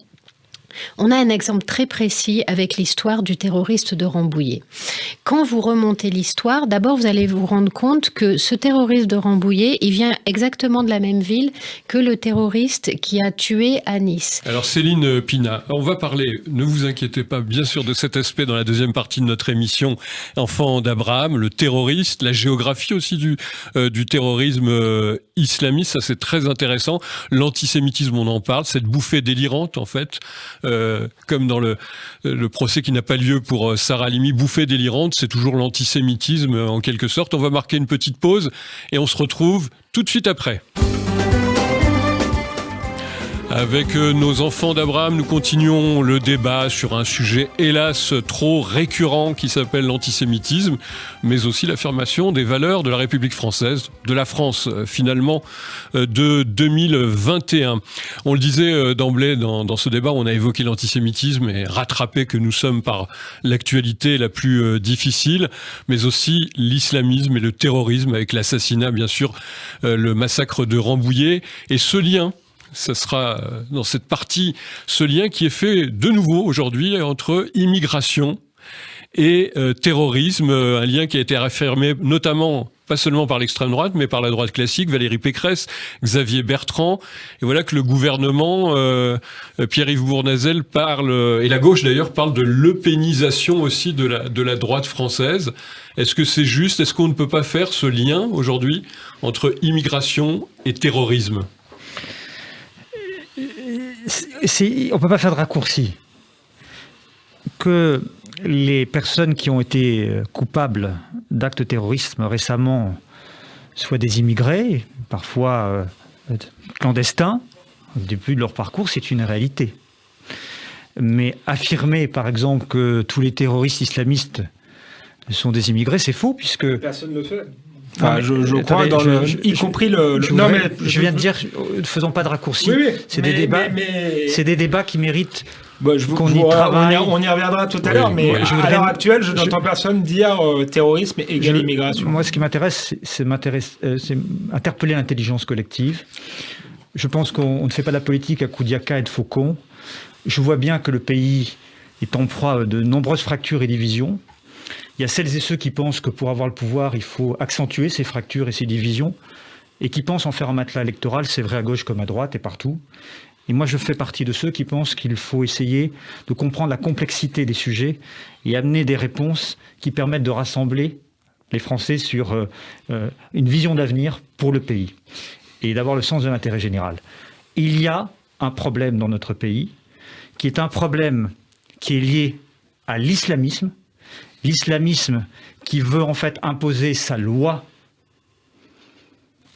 Speaker 2: on a un exemple très précis avec l'histoire du terroriste de Rambouillet. Quand vous remontez l'histoire, d'abord vous allez vous rendre compte que ce terroriste de Rambouillet, il vient exactement de la même ville que le terroriste qui a tué à Nice.
Speaker 1: Alors Céline Pina, on va parler, ne vous inquiétez pas, bien sûr, de cet aspect dans la deuxième partie de notre émission Enfants d'Abraham, le terroriste, la géographie aussi du terrorisme islamiste, ça c'est très intéressant. L'antisémitisme, on en parle, cette bouffée délirante en fait, comme dans le procès qui n'a pas lieu pour Sarah Halimi, bouffée délirante, c'est toujours l'antisémitisme en quelque sorte. On va marquer une petite pause et on se retrouve tout de suite après. Avec nos enfants d'Abraham, nous continuons le débat sur un sujet, hélas, trop récurrent qui s'appelle l'antisémitisme, mais aussi l'affirmation des valeurs de la République française, de la France, finalement, de 2021. On le disait d'emblée dans ce débat, on a évoqué l'antisémitisme et rattrapé que nous sommes par l'actualité la plus difficile, mais aussi l'islamisme et le terrorisme avec l'assassinat, bien sûr, le massacre de Rambouillet, et ce lien. Ça sera dans cette partie, ce lien qui est fait de nouveau aujourd'hui entre immigration et terrorisme, un lien qui a été réaffirmé notamment, pas seulement par l'extrême droite, mais par la droite classique, Valérie Pécresse, Xavier Bertrand. Et voilà que le gouvernement, Pierre-Yves Bournazel parle, et la gauche d'ailleurs, parle de l'eupénisation aussi de la droite française. Est-ce que c'est juste? Est-ce qu'on ne peut pas faire ce lien aujourd'hui entre immigration et terrorisme?
Speaker 4: On ne peut pas faire de raccourci. Que les personnes qui ont été coupables d'actes de terrorisme récemment soient des immigrés, parfois clandestins, au début de leur parcours, c'est une réalité. Mais affirmer, par exemple, que tous les terroristes islamistes sont des immigrés, c'est faux, puisque...
Speaker 3: Personne ne le fait. Enfin, je crois, y compris le...
Speaker 4: Non, mais je viens de dire, ne faisons pas de raccourcis. Oui, c'est des débats qui méritent qu'on y travaille.
Speaker 3: On y reviendra tout à l'heure, mais à l'heure actuelle, je n'entends personne dire terrorisme égale immigration.
Speaker 4: Moi, ce qui m'intéresse, c'est interpeller l'intelligence collective. Je pense qu'on ne fait pas de la politique à coups d'yaka et de faucon. Je vois bien que le pays est en proie de nombreuses fractures et divisions. Il y a celles et ceux qui pensent que pour avoir le pouvoir, il faut accentuer ces fractures et ces divisions, et qui pensent en faire un matelas électoral, c'est vrai à gauche comme à droite et partout. Et moi, je fais partie de ceux qui pensent qu'il faut essayer de comprendre la complexité des sujets et amener des réponses qui permettent de rassembler les Français sur une vision d'avenir pour le pays et d'avoir le sens de l'intérêt général. Il y a un problème dans notre pays qui est un problème qui est lié à l'islamisme. L'islamisme qui veut en fait imposer sa loi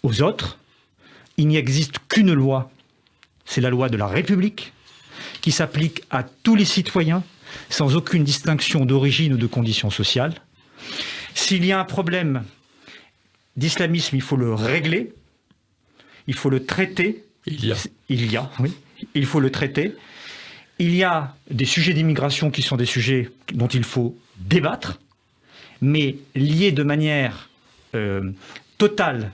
Speaker 4: aux autres. Il n'y existe qu'une loi, c'est la loi de la République, qui s'applique à tous les citoyens, sans aucune distinction d'origine ou de condition sociale. S'il y a un problème d'islamisme, il faut le régler, il faut le traiter. Il faut le traiter. Il y a des sujets d'immigration qui sont des sujets dont il faut débattre, mais liés de manière totale,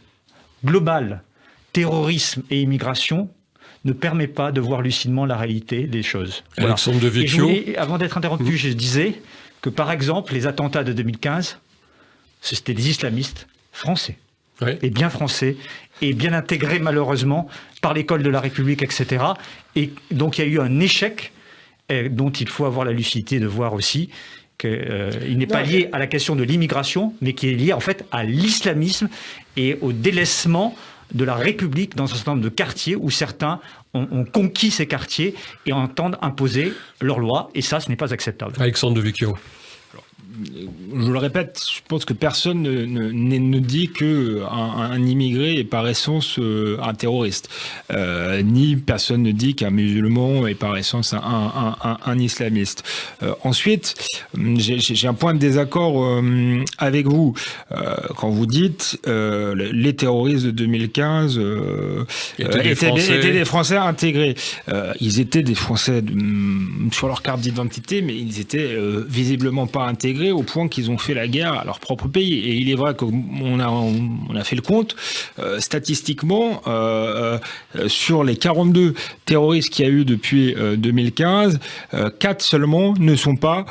Speaker 4: globale, terrorisme et immigration ne permet pas de voir lucidement la réalité des choses.
Speaker 1: Alexandre de Vecchio.
Speaker 4: Avant d'être interrompu, je disais que par exemple, les attentats de 2015, c'était des islamistes français.
Speaker 1: Oui.
Speaker 4: Et bien français, et bien intégrés malheureusement par l'école de la République, etc. Et donc il y a eu un échec dont il faut avoir la lucidité de voir aussi qu'il n'est pas lié à la question de l'immigration, mais qui est lié en fait à l'islamisme et au délaissement de la République dans un certain nombre de quartiers où certains ont conquis ces quartiers et entendent imposer leurs lois, et ça, ce n'est pas acceptable.
Speaker 1: Alexandre de Vecchio.
Speaker 3: Je le répète, je pense que personne ne dit qu'un immigré est par essence un terroriste. Ni personne ne dit qu'un musulman est par essence un islamiste. Ensuite, j'ai un point de désaccord avec vous. Quand vous dites les terroristes de 2015 étaient des Français intégrés. Ils étaient des Français sur leur carte d'identité, mais ils étaient visiblement pas intégrés au point qu'ils ont fait la guerre à leur propre pays. Et il est vrai qu'on a fait le compte, statistiquement, sur les 42 terroristes qu'il y a eu depuis 2015, 4 seulement ne sont pas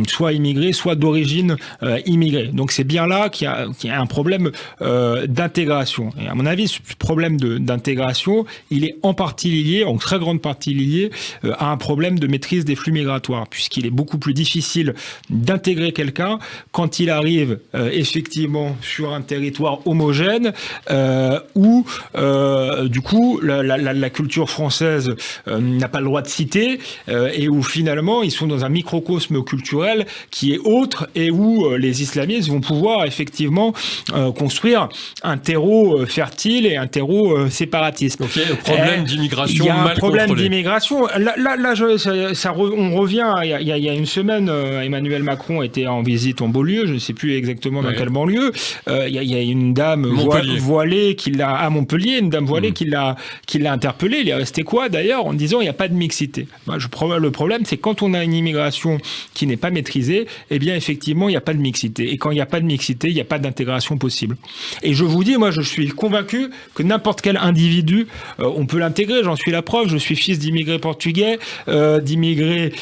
Speaker 3: soit immigrés, soit d'origine immigrée. Donc c'est bien là qu'il y a un problème d'intégration. Et à mon avis, ce problème d'intégration, il est en partie lié, en très grande partie lié, à un problème de maîtrise des flux migratoires, puisqu'il est beaucoup plus difficile d'intégrer quelqu'un quand il arrive effectivement sur un territoire homogène où du coup la culture française n'a pas le droit de citer et où finalement ils sont dans un microcosme culturel qui est autre et où les islamistes vont pouvoir effectivement construire un terreau fertile et un terreau séparatiste.
Speaker 1: Donc il y a un problème d'immigration mal contrôlé. Il y a un problème
Speaker 3: d'immigration. Là on revient. Il y a une semaine, Emmanuel Macron était en visite en banlieue, je ne sais plus exactement dans quelle banlieue. Il y a une dame voilée qui l'a à Montpellier, une dame voilée qui l'a interpellé. Il est resté quoi d'ailleurs en disant il n'y a pas de mixité. Le problème, c'est quand on a une immigration qui n'est pas maîtrisée, eh bien effectivement il n'y a pas de mixité. Et quand il n'y a pas de mixité, il n'y a pas d'intégration possible. Et je vous dis, moi je suis convaincu que n'importe quel individu, on peut l'intégrer. J'en suis la preuve. Je suis fils d'immigrés portugais, d'immigrés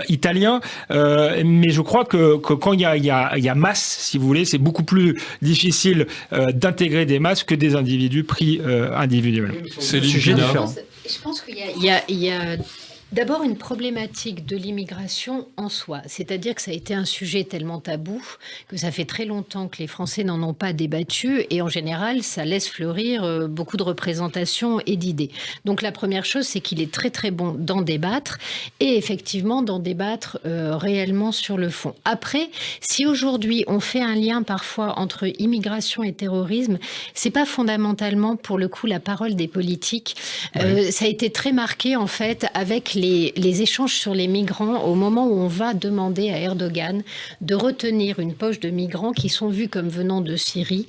Speaker 3: italiens, mais je crois que quand il y a masse, si vous voulez, c'est beaucoup plus difficile d'intégrer des masses que des individus pris individuellement.
Speaker 1: C'est le sujet différent.
Speaker 2: Je pense qu'il y a d'abord une problématique de l'immigration en soi, c'est-à-dire que ça a été un sujet tellement tabou que ça fait très longtemps que les Français n'en ont pas débattu et en général ça laisse fleurir beaucoup de représentations et d'idées. Donc la première chose, c'est qu'il est très très bon d'en débattre et effectivement d'en débattre réellement sur le fond. Après, si aujourd'hui on fait un lien parfois entre immigration et terrorisme, c'est pas fondamentalement pour le coup la parole des politiques. Ça a été très marqué en fait avec les échanges sur les migrants au moment où on va demander à Erdogan de retenir une poche de migrants qui sont vus comme venant de Syrie.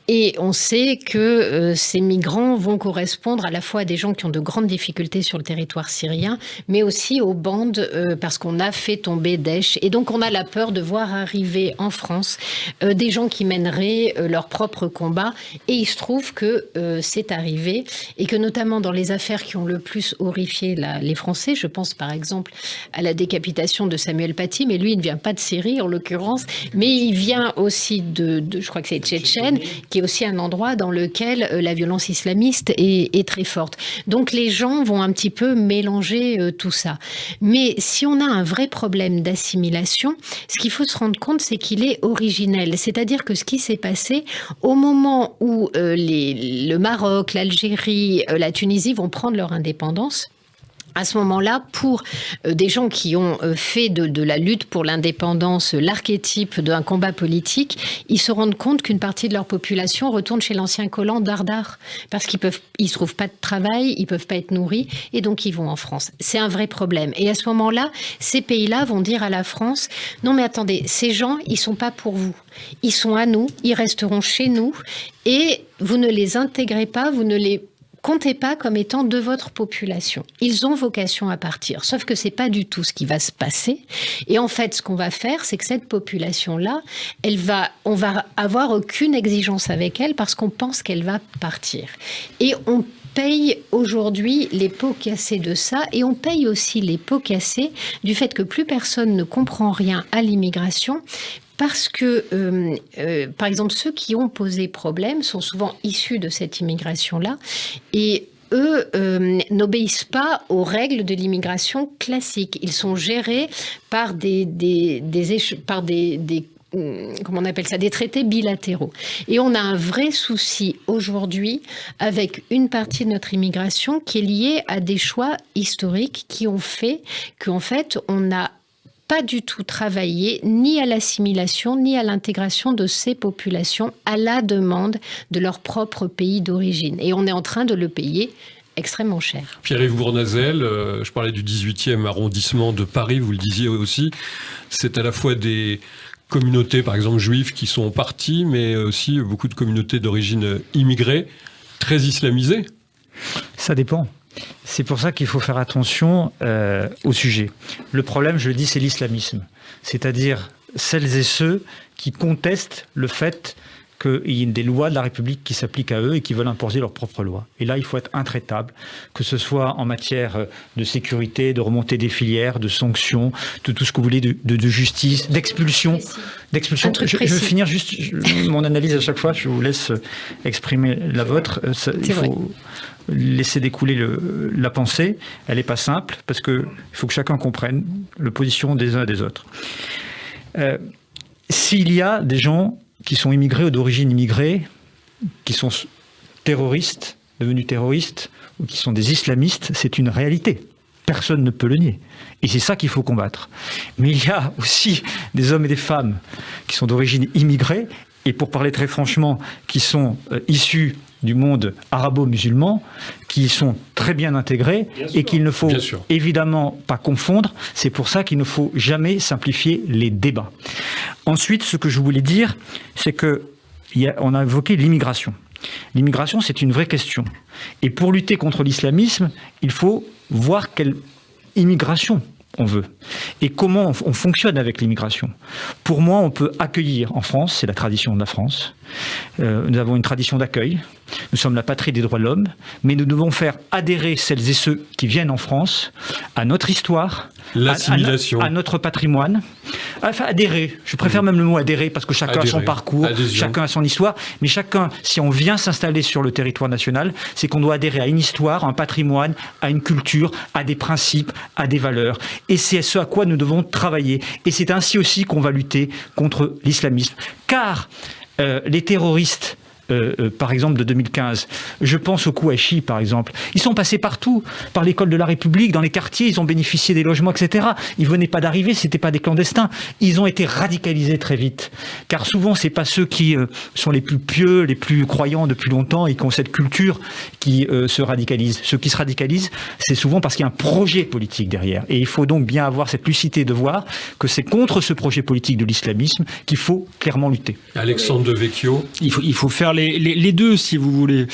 Speaker 2: Et on sait que ces migrants vont correspondre à la fois à des gens qui ont de grandes difficultés sur le territoire syrien, mais aussi aux bandes, parce qu'on a fait tomber Daesh. Et donc on a la peur de voir arriver en France des gens qui mèneraient leur propre combat. Et il se trouve que c'est arrivé, et que notamment dans les affaires qui ont le plus horrifié les Français, je pense par exemple à la décapitation de Samuel Paty, mais lui il ne vient pas de Syrie en l'occurrence, mais il vient aussi de je crois que c'est Tchétchène, qui est aussi un endroit dans lequel la violence islamiste est très forte. Donc les gens vont un petit peu mélanger tout ça. Mais si on a un vrai problème d'assimilation, ce qu'il faut se rendre compte, c'est qu'il est originel. C'est-à-dire que ce qui s'est passé au moment où le Maroc, l'Algérie, la Tunisie vont prendre leur indépendance, à ce moment-là, pour des gens qui ont fait de la lutte pour l'indépendance l'archétype d'un combat politique, ils se rendent compte qu'une partie de leur population retourne chez l'ancien colon Dardar, parce qu'ils ne trouvent pas de travail, ils ne peuvent pas être nourris, et donc ils vont en France. C'est un vrai problème. Et à ce moment-là, ces pays-là vont dire à la France, non mais attendez, ces gens, ils ne sont pas pour vous. Ils sont à nous, ils resteront chez nous, et vous ne les intégrez pas, vous ne les comptez pas comme étant de votre population. Ils ont vocation à partir. Sauf que c'est pas du tout ce qui va se passer. Et en fait, ce qu'on va faire, c'est que cette population-là, on va avoir aucune exigence avec elle parce qu'on pense qu'elle va partir. Et on paye aujourd'hui les pots cassés de ça, et on paye aussi les pots cassés du fait que plus personne ne comprend rien à l'immigration, parce que, par exemple, ceux qui ont posé problème sont souvent issus de cette immigration-là, et eux n'obéissent pas aux règles de l'immigration classique. Ils sont gérés par comment on appelle ça, des traités bilatéraux. Et on a un vrai souci aujourd'hui avec une partie de notre immigration qui est liée à des choix historiques qui ont fait qu'en fait, on n'a pas du tout travaillé ni à l'assimilation ni à l'intégration de ces populations à la demande de leur propre pays d'origine. Et on est en train de le payer extrêmement cher.
Speaker 1: Pierre-Yves Bournazel, je parlais du 18e arrondissement de Paris, vous le disiez aussi, c'est à la fois des communautés, par exemple juives, qui sont parties, mais aussi beaucoup de communautés d'origine immigrée, très islamisées.
Speaker 4: Ça dépend. C'est pour ça qu'il faut faire attention au sujet. Le problème, je le dis, c'est l'islamisme. C'est-à-dire celles et ceux qui contestent le fait qu'il y ait des lois de la République qui s'appliquent à eux et qui veulent imposer leurs propres lois. Et là, il faut être intraitable, que ce soit en matière de sécurité, de remontée des filières, de sanctions, de tout ce que vous voulez, de justice, d'expulsion. Je vais finir juste mon analyse à chaque fois, je vous laisse exprimer la vôtre. Il faut laisser découler la pensée. Elle n'est pas simple, parce qu'il faut que chacun comprenne la position des uns et des autres. S'il y a des gens qui sont immigrés ou d'origine immigrée, qui sont terroristes, devenus terroristes, ou qui sont des islamistes, c'est une réalité. Personne ne peut le nier. Et c'est ça qu'il faut combattre. Mais il y a aussi des hommes et des femmes qui sont d'origine immigrée, et pour parler très franchement, qui sont issus du monde arabo-musulman, qui sont très bien intégrés et qu'il ne faut évidemment pas confondre. C'est pour ça qu'il ne faut jamais simplifier les débats. Ensuite, ce que je voulais dire, c'est qu'on a évoqué l'immigration. L'immigration, c'est une vraie question. Et pour lutter contre l'islamisme, il faut voir quelle immigration on veut. Et comment on fonctionne avec l'immigration. Pour moi, on peut accueillir en France, c'est la tradition de la France. Nous avons une tradition d'accueil. Nous sommes la patrie des droits de l'homme. Mais nous devons faire adhérer celles et ceux qui viennent en France à notre histoire, l'assimilation, à notre patrimoine. Enfin, adhérer. Je préfère même le mot adhérer parce que chacun a son parcours, chacun a son histoire. Mais chacun, si on vient s'installer sur le territoire national, c'est qu'on doit adhérer à une histoire, à un patrimoine, à une culture, à des principes, à des valeurs. Et c'est ce à quoi nous devons travailler. Et c'est ainsi aussi qu'on va lutter contre l'islamisme. Car les terroristes par exemple, de 2015. Je pense au Kouachi, par exemple. Ils sont passés partout, par l'école de la République, dans les quartiers, ils ont bénéficié des logements, etc. Ils venaient pas d'arriver, c'était pas des clandestins. Ils ont été radicalisés très vite. Car souvent, c'est pas ceux qui sont les plus pieux, les plus croyants depuis longtemps et qui ont cette culture qui se radicalisent. Ceux qui se radicalisent, c'est souvent parce qu'il y a un projet politique derrière. Et il faut donc bien avoir cette lucidité de voir que c'est contre ce projet politique de l'islamisme qu'il faut clairement lutter.
Speaker 1: Alexandre Devecchio.
Speaker 3: Il faut faire les deux, si vous voulez.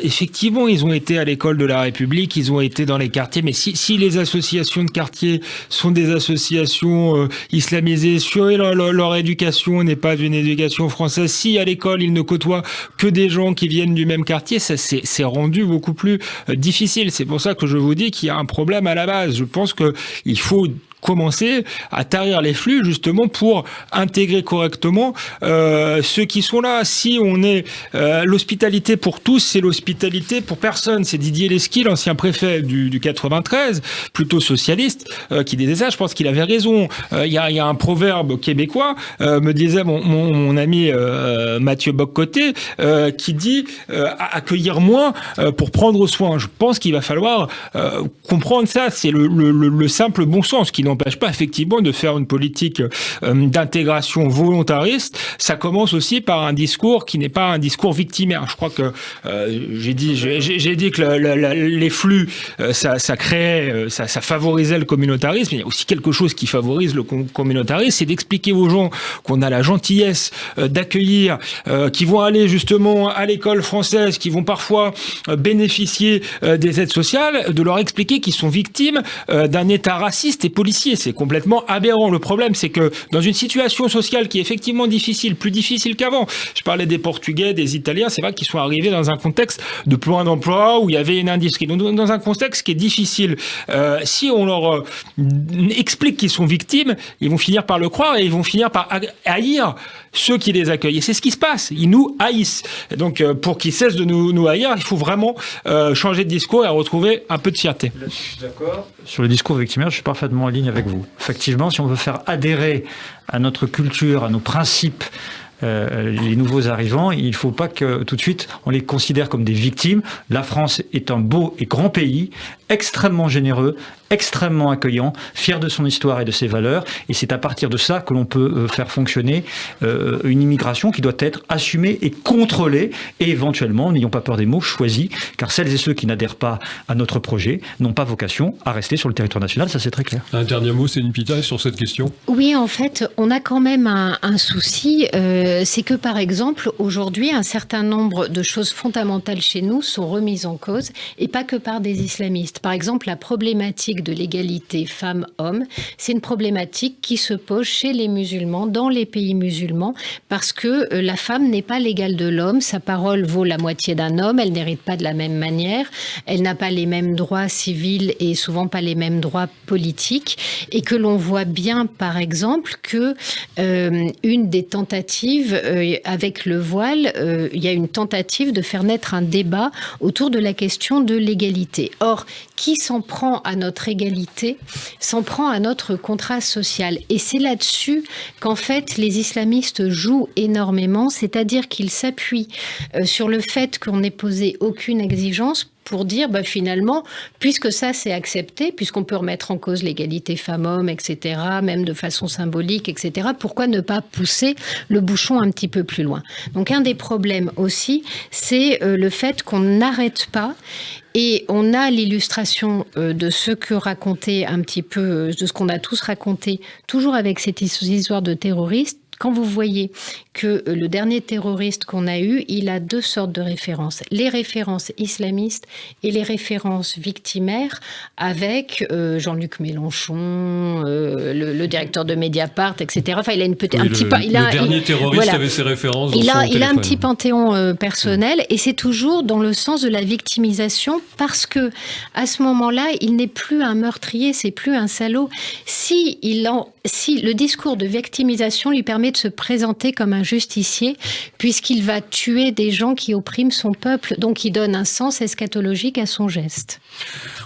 Speaker 3: Effectivement, ils ont été à l'école de la République, ils ont été dans les quartiers, mais si les associations de quartier sont des associations islamisées, sur leur éducation n'est pas une éducation française, si à l'école ils ne côtoient que des gens qui viennent du même quartier, ça c'est rendu beaucoup plus difficile. C'est pour ça que je vous dis qu'il y a un problème à la base. Je pense qu'il faut commencer à tarir les flux justement pour intégrer correctement ceux qui sont là. Si on est l'hospitalité pour tous, c'est l'hospitalité pour personne. C'est Didier Lesky, l'ancien préfet du 93, plutôt socialiste, qui disait ça. Je pense qu'il avait raison. Il y a un proverbe québécois, me disait mon ami Mathieu Boccoté, qui dit accueillir moins pour prendre soin. Je pense qu'il va falloir comprendre ça. C'est le simple bon sens qui n'empêche pas effectivement de faire une politique d'intégration volontariste. Ça commence aussi par un discours qui n'est pas un discours victimaire. Je crois que j'ai dit que les flux, ça créait, ça favorisait le communautarisme. Il y a aussi quelque chose qui favorise le communautarisme, c'est d'expliquer aux gens qu'on a la gentillesse d'accueillir, qui vont aller justement à l'école française, qui vont parfois bénéficier des aides sociales, de leur expliquer qu'ils sont victimes d'un État raciste et policier. C'est complètement aberrant. Le problème, c'est que dans une situation sociale qui est effectivement difficile, plus difficile qu'avant, je parlais des Portugais, des Italiens, c'est vrai qu'ils sont arrivés dans un contexte de plein d'emploi où il y avait une industrie. Donc, dans un contexte qui est difficile, si on leur explique qu'ils sont victimes, ils vont finir par le croire et ils vont finir par haïr ceux qui les accueillent. Et c'est ce qui se passe. Ils nous haïssent. Et donc, pour qu'ils cessent de nous haïr, il faut vraiment changer de discours et retrouver un peu de fierté.
Speaker 4: Là, je suis d'accord. Sur le discours victimaire, je suis parfaitement en ligne avec vous. Effectivement, si on veut faire adhérer à notre culture, à nos principes, les nouveaux arrivants, il ne faut pas que tout de suite on les considère comme des victimes. La France est un beau et grand pays, extrêmement généreux, extrêmement accueillant, fier de son histoire et de ses valeurs, et c'est à partir de ça que l'on peut faire fonctionner une immigration qui doit être assumée et contrôlée, et éventuellement, n'ayons pas peur des mots, choisie, car celles et ceux qui n'adhèrent pas à notre projet n'ont pas vocation à rester sur le territoire national, ça c'est très clair.
Speaker 1: Un dernier mot, Céline Pita, sur cette question.
Speaker 2: Oui, en fait, on a quand même un souci, c'est que par exemple, aujourd'hui, un certain nombre de choses fondamentales chez nous sont remises en cause, et pas que par des islamistes. Par exemple, la problématique de l'égalité femmes-hommes, c'est une problématique qui se pose chez les musulmans, dans les pays musulmans, parce que la femme n'est pas l'égale de l'homme, sa parole vaut la moitié d'un homme, elle n'hérite pas de la même manière, elle n'a pas les mêmes droits civils et souvent pas les mêmes droits politiques, et que l'on voit bien, par exemple, que une des tentatives avec le voile, il y a une tentative de faire naître un débat autour de la question de l'égalité. Or, qui s'en prend à notre égalité, s'en prend à notre contrat social. Et c'est là-dessus qu'en fait les islamistes jouent énormément, c'est-à-dire qu'ils s'appuient sur le fait qu'on n'ait posé aucune exigence pour dire finalement, puisque ça c'est accepté, puisqu'on peut remettre en cause l'égalité femmes-hommes, etc., même de façon symbolique, etc., pourquoi ne pas pousser le bouchon un petit peu plus loin? Donc un des problèmes aussi, c'est le fait qu'on n'arrête pas. Et on a l'illustration de ce que racontait un petit peu, de ce qu'on a tous raconté, toujours avec cette histoire de terroristes. Quand vous voyez que le dernier terroriste qu'on a eu, il a deux sortes de références. Les références islamistes et les références victimaires avec Jean-Luc Mélenchon, le directeur de Mediapart, etc. Enfin, il a
Speaker 1: le dernier terroriste avait ses références dans son téléphone.
Speaker 2: Il a un petit panthéon personnel et c'est toujours dans le sens de la victimisation parce que à ce moment-là, il n'est plus un meurtrier, c'est plus un salaud. Si le discours de victimisation lui permet permet de se présenter comme un justicier, puisqu'il va tuer des gens qui oppriment son peuple, donc il donne un sens eschatologique à son geste.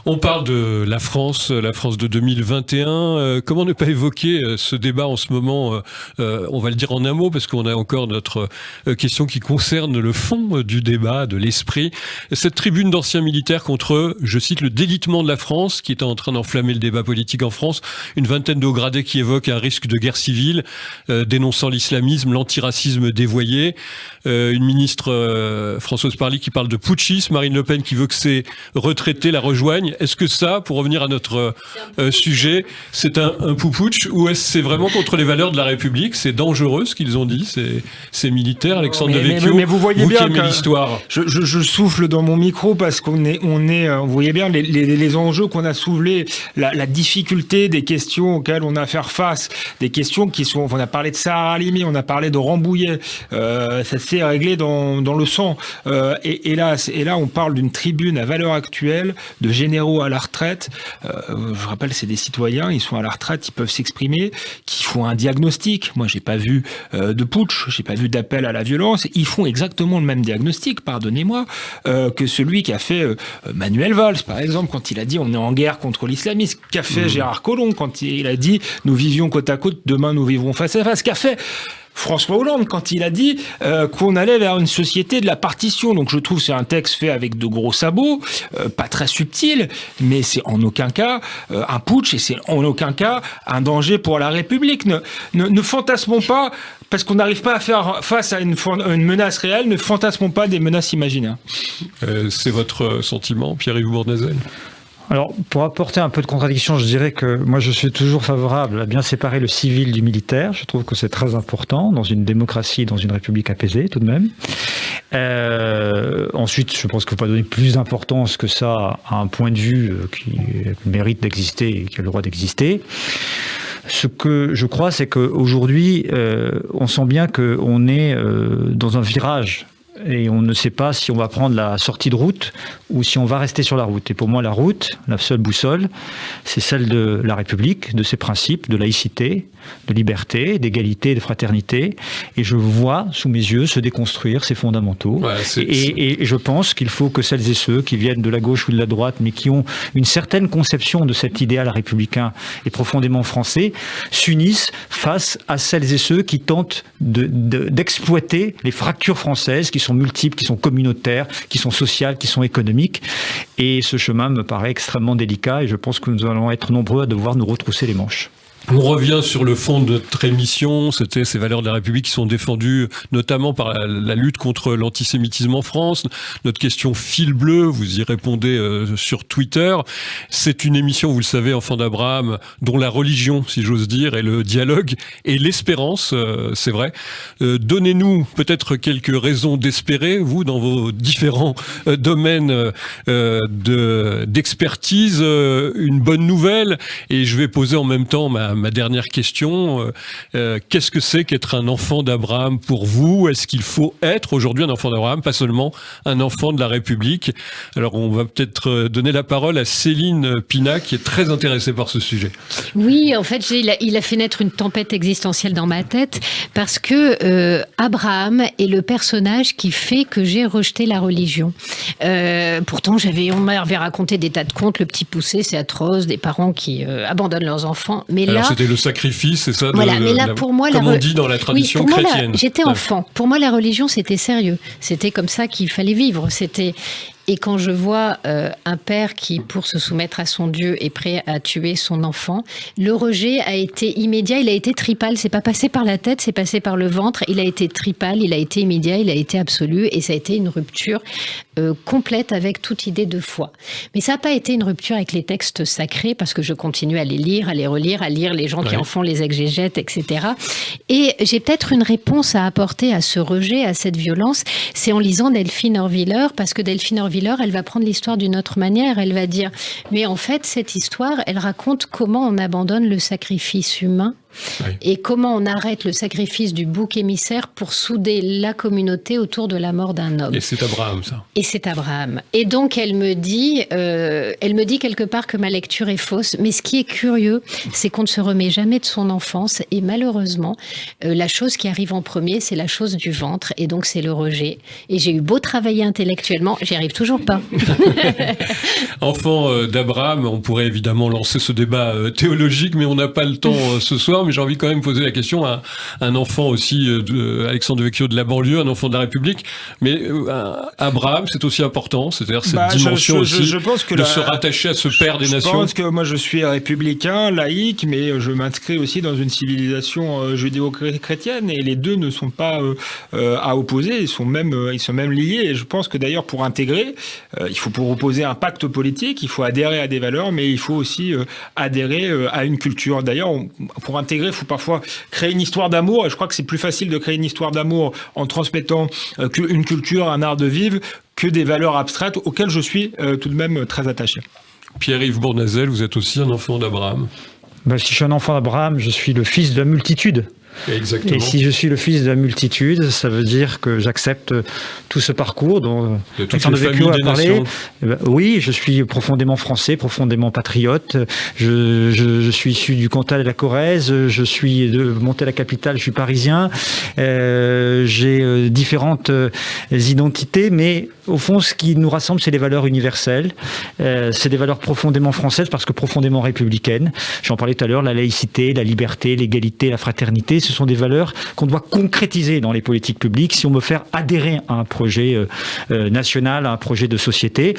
Speaker 1: On parle de la France de 2021. Comment ne pas évoquer ce débat en ce moment, on va le dire en un mot, parce qu'on a encore notre question qui concerne le fond du débat, de l'esprit. Cette tribune d'anciens militaires contre, je cite, le délitement de la France, qui est en train d'enflammer le débat politique en France. Une vingtaine de hauts gradés qui évoquent un risque de guerre civile, dénonçant l'islamisme, l'antiracisme dévoyé. Une ministre, Françoise Parly, qui parle de putschisme. Marine Le Pen qui veut que ces retraités la rejoignent. Est-ce que ça, pour revenir à notre sujet, c'est un poupouche ou est-ce c'est vraiment contre les valeurs de la République? C'est dangereux ce qu'ils ont dit, ces militaires. Alexandre Devecchio,
Speaker 3: mais vous voyez bien
Speaker 1: qui aimez l'histoire.
Speaker 3: Je souffle dans mon micro parce qu'on est, vous voyez bien les enjeux qu'on a soulevés, la difficulté des questions auxquelles on a à faire face, des questions qui sont, on a parlé de Sarah Halimi, on a parlé de Rambouillet, ça s'est réglé dans le sang. Et là, on parle d'une tribune à valeur actuelle, de généraux à la retraite. Je rappelle, c'est des citoyens, ils sont à la retraite, ils peuvent s'exprimer, qui font un diagnostic. Moi, j'ai pas vu de putsch, j'ai pas vu d'appel à la violence. Ils font exactement le même diagnostic, pardonnez-moi, que celui qu'a fait Manuel Valls, par exemple, quand il a dit on est en guerre contre l'islamisme, qu'a fait Gérard Collomb quand il a dit nous vivions côte à côte, demain nous vivrons face à face, qu'a fait François Hollande quand il a dit qu'on allait vers une société de la partition. Donc je trouve que c'est un texte fait avec de gros sabots, pas très subtil, mais c'est en aucun cas un putsch et c'est en aucun cas un danger pour la République. Ne fantasmons pas, parce qu'on n'arrive pas à faire face à une menace réelle, ne fantasmons pas des menaces imaginaires.
Speaker 1: C'est votre sentiment, Pierre-Yves Bournazel?
Speaker 4: Alors, pour apporter un peu de contradiction, je dirais que moi, je suis toujours favorable à bien séparer le civil du militaire. Je trouve que c'est très important dans une démocratie, dans une république apaisée, tout de même. Ensuite, je pense qu'il ne faut pas donner plus d'importance que ça à un point de vue qui mérite d'exister et qui a le droit d'exister. Ce que je crois, c'est qu'aujourd'hui, on sent bien qu'on est dans un virage. Et on ne sait pas si on va prendre la sortie de route ou si on va rester sur la route. Et pour moi, la route, la seule boussole, c'est celle de la République, de ses principes, de laïcité, de liberté, d'égalité, de fraternité. Et je vois sous mes yeux se déconstruire ces fondamentaux. Ouais, et je pense qu'il faut que celles et ceux qui viennent de la gauche ou de la droite, mais qui ont une certaine conception de cet idéal républicain et profondément français, s'unissent face à celles et ceux qui tentent d'exploiter les fractures françaises qui sont multiples, qui sont communautaires, qui sont sociales, qui sont économiques. Et ce chemin me paraît extrêmement délicat et je pense que nous allons être nombreux à devoir nous retrousser les manches.
Speaker 1: On revient sur le fond de notre émission, c'était ces valeurs de la République qui sont défendues notamment par la lutte contre l'antisémitisme en France. Notre question fil bleu, vous y répondez sur Twitter. C'est une émission, vous le savez, Enfants d'Abraham, dont la religion, si j'ose dire, et le dialogue et l'espérance, c'est vrai. Donnez-nous peut-être quelques raisons d'espérer, vous, dans vos différents domaines d'expertise, une bonne nouvelle. Et je vais poser en même temps ma dernière question, qu'est-ce que c'est qu'être un enfant d'Abraham pour vous? Est-ce qu'il faut être aujourd'hui un enfant d'Abraham, pas seulement un enfant de la République? Alors on va peut-être donner la parole à Céline Pina, qui est très intéressée par ce sujet.
Speaker 2: Oui, en fait, il a fait naître une tempête existentielle dans ma tête, parce que Abraham est le personnage qui fait que j'ai rejeté la religion. Pourtant, on m'avait raconté des tas de contes, le petit poussé, c'est atroce, des parents qui abandonnent leurs enfants, mais
Speaker 1: alors,
Speaker 2: là,
Speaker 1: c'était le sacrifice, c'est ça?
Speaker 2: Voilà, mais là, pour moi,
Speaker 1: comme on dit dans la tradition chrétienne.
Speaker 2: J'étais enfant. Pour moi, la religion, c'était sérieux. C'était comme ça qu'il fallait vivre. Et quand je vois un père qui, pour se soumettre à son Dieu, est prêt à tuer son enfant, le rejet a été immédiat, il a été tripal. C'est pas passé par la tête, c'est passé par le ventre. Il a été tripal, il a été immédiat, il a été absolu, et ça a été une rupture complète avec toute idée de foi. Mais ça n'a pas été une rupture avec les textes sacrés, parce que je continue à les lire, à les relire, à lire les gens qui en font les exégètes, etc. Et j'ai peut-être une réponse à apporter à ce rejet, à cette violence, c'est en lisant Delphine Orwiller, parce que Delphine Orwiller, elle va prendre l'histoire d'une autre manière. Elle va dire, mais en fait, cette histoire, elle raconte comment on abandonne le sacrifice humain
Speaker 1: Oui.
Speaker 2: Et comment on arrête le sacrifice du bouc émissaire pour souder la communauté autour de la mort d'un homme.
Speaker 1: Et c'est Abraham, ça.
Speaker 2: Et c'est Abraham. Et donc, elle me dit quelque part que ma lecture est fausse. Mais ce qui est curieux, c'est qu'on ne se remet jamais de son enfance. Et malheureusement, la chose qui arrive en premier, c'est la chose du ventre. Et donc, c'est le rejet. Et j'ai eu beau travailler intellectuellement, j'y arrive toujours pas.
Speaker 1: Enfant d'Abraham, on pourrait évidemment lancer ce débat théologique, mais on n'a pas le temps ce soir. Mais j'ai envie quand même de poser la question à un enfant aussi, Alexandre Devecchio de la banlieue, un enfant de la République. Mais Abraham, c'est aussi important, c'est-à-dire cette dimension aussi je pense que se rattacher à ce père des nations.
Speaker 3: Je pense que moi je suis républicain, laïque, mais je m'inscris aussi dans une civilisation judéo-chrétienne et les deux ne sont pas à opposer, ils sont même liés. Et je pense que d'ailleurs pour intégrer, il faut pour opposer un pacte politique, il faut adhérer à des valeurs, mais il faut aussi adhérer à une culture. D'ailleurs, pour intégrer, il faut parfois créer une histoire d'amour. Et je crois que c'est plus facile de créer une histoire d'amour en transmettant une culture, un art de vivre, que des valeurs abstraites auxquelles je suis tout de même très attaché.
Speaker 1: Pierre-Yves Bournazel, vous êtes aussi un enfant d'Abraham.
Speaker 4: Si je suis un enfant d'Abraham, je suis le fils de la multitude.
Speaker 1: Exactement.
Speaker 4: Et si je suis le fils de la multitude, ça veut dire que j'accepte tout ce parcours dont Alexandre Devecchio a parlé. Oui, je suis profondément français, profondément patriote. Je suis issu du Cantal et de la Corrèze. Je suis de Monté-la-Capitale, je suis parisien. J'ai différentes identités, mais au fond, ce qui nous rassemble, c'est les valeurs universelles. C'est des valeurs profondément françaises parce que profondément républicaines. J'en parlais tout à l'heure, la laïcité, la liberté, l'égalité, la fraternité. Ce sont des valeurs qu'on doit concrétiser dans les politiques publiques si on veut faire adhérer à un projet national, à un projet de société.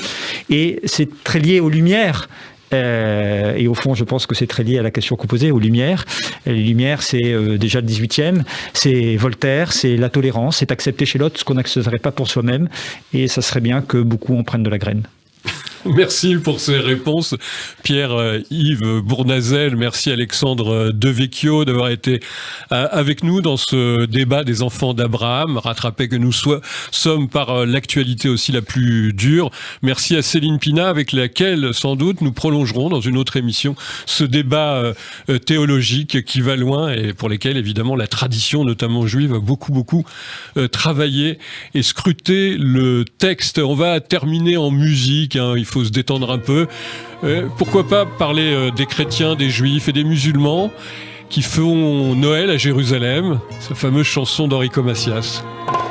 Speaker 4: Et c'est très lié aux Lumières. Et au fond, je pense que c'est très lié à la question que vous posez, aux Lumières. Les Lumières, c'est déjà le 18e, c'est Voltaire, c'est la tolérance, c'est accepter chez l'autre ce qu'on n'accepterait pas pour soi-même. Et ça serait bien que beaucoup en prennent de la graine.
Speaker 1: Merci pour ces réponses, Pierre-Yves Bournazel. Merci Alexandre Devecchio d'avoir été avec nous dans ce débat des enfants d'Abraham, rattrapé que nous sommes par l'actualité aussi la plus dure. Merci à Céline Pina, avec laquelle sans doute nous prolongerons dans une autre émission ce débat théologique qui va loin et pour lesquels évidemment la tradition, notamment juive, a beaucoup travaillé et scruté le texte. On va terminer en musique, hein. Il faut se détendre un peu. Pourquoi pas parler des chrétiens, des juifs et des musulmans qui font Noël à Jérusalem, cette fameuse chanson d'Enrico Macias.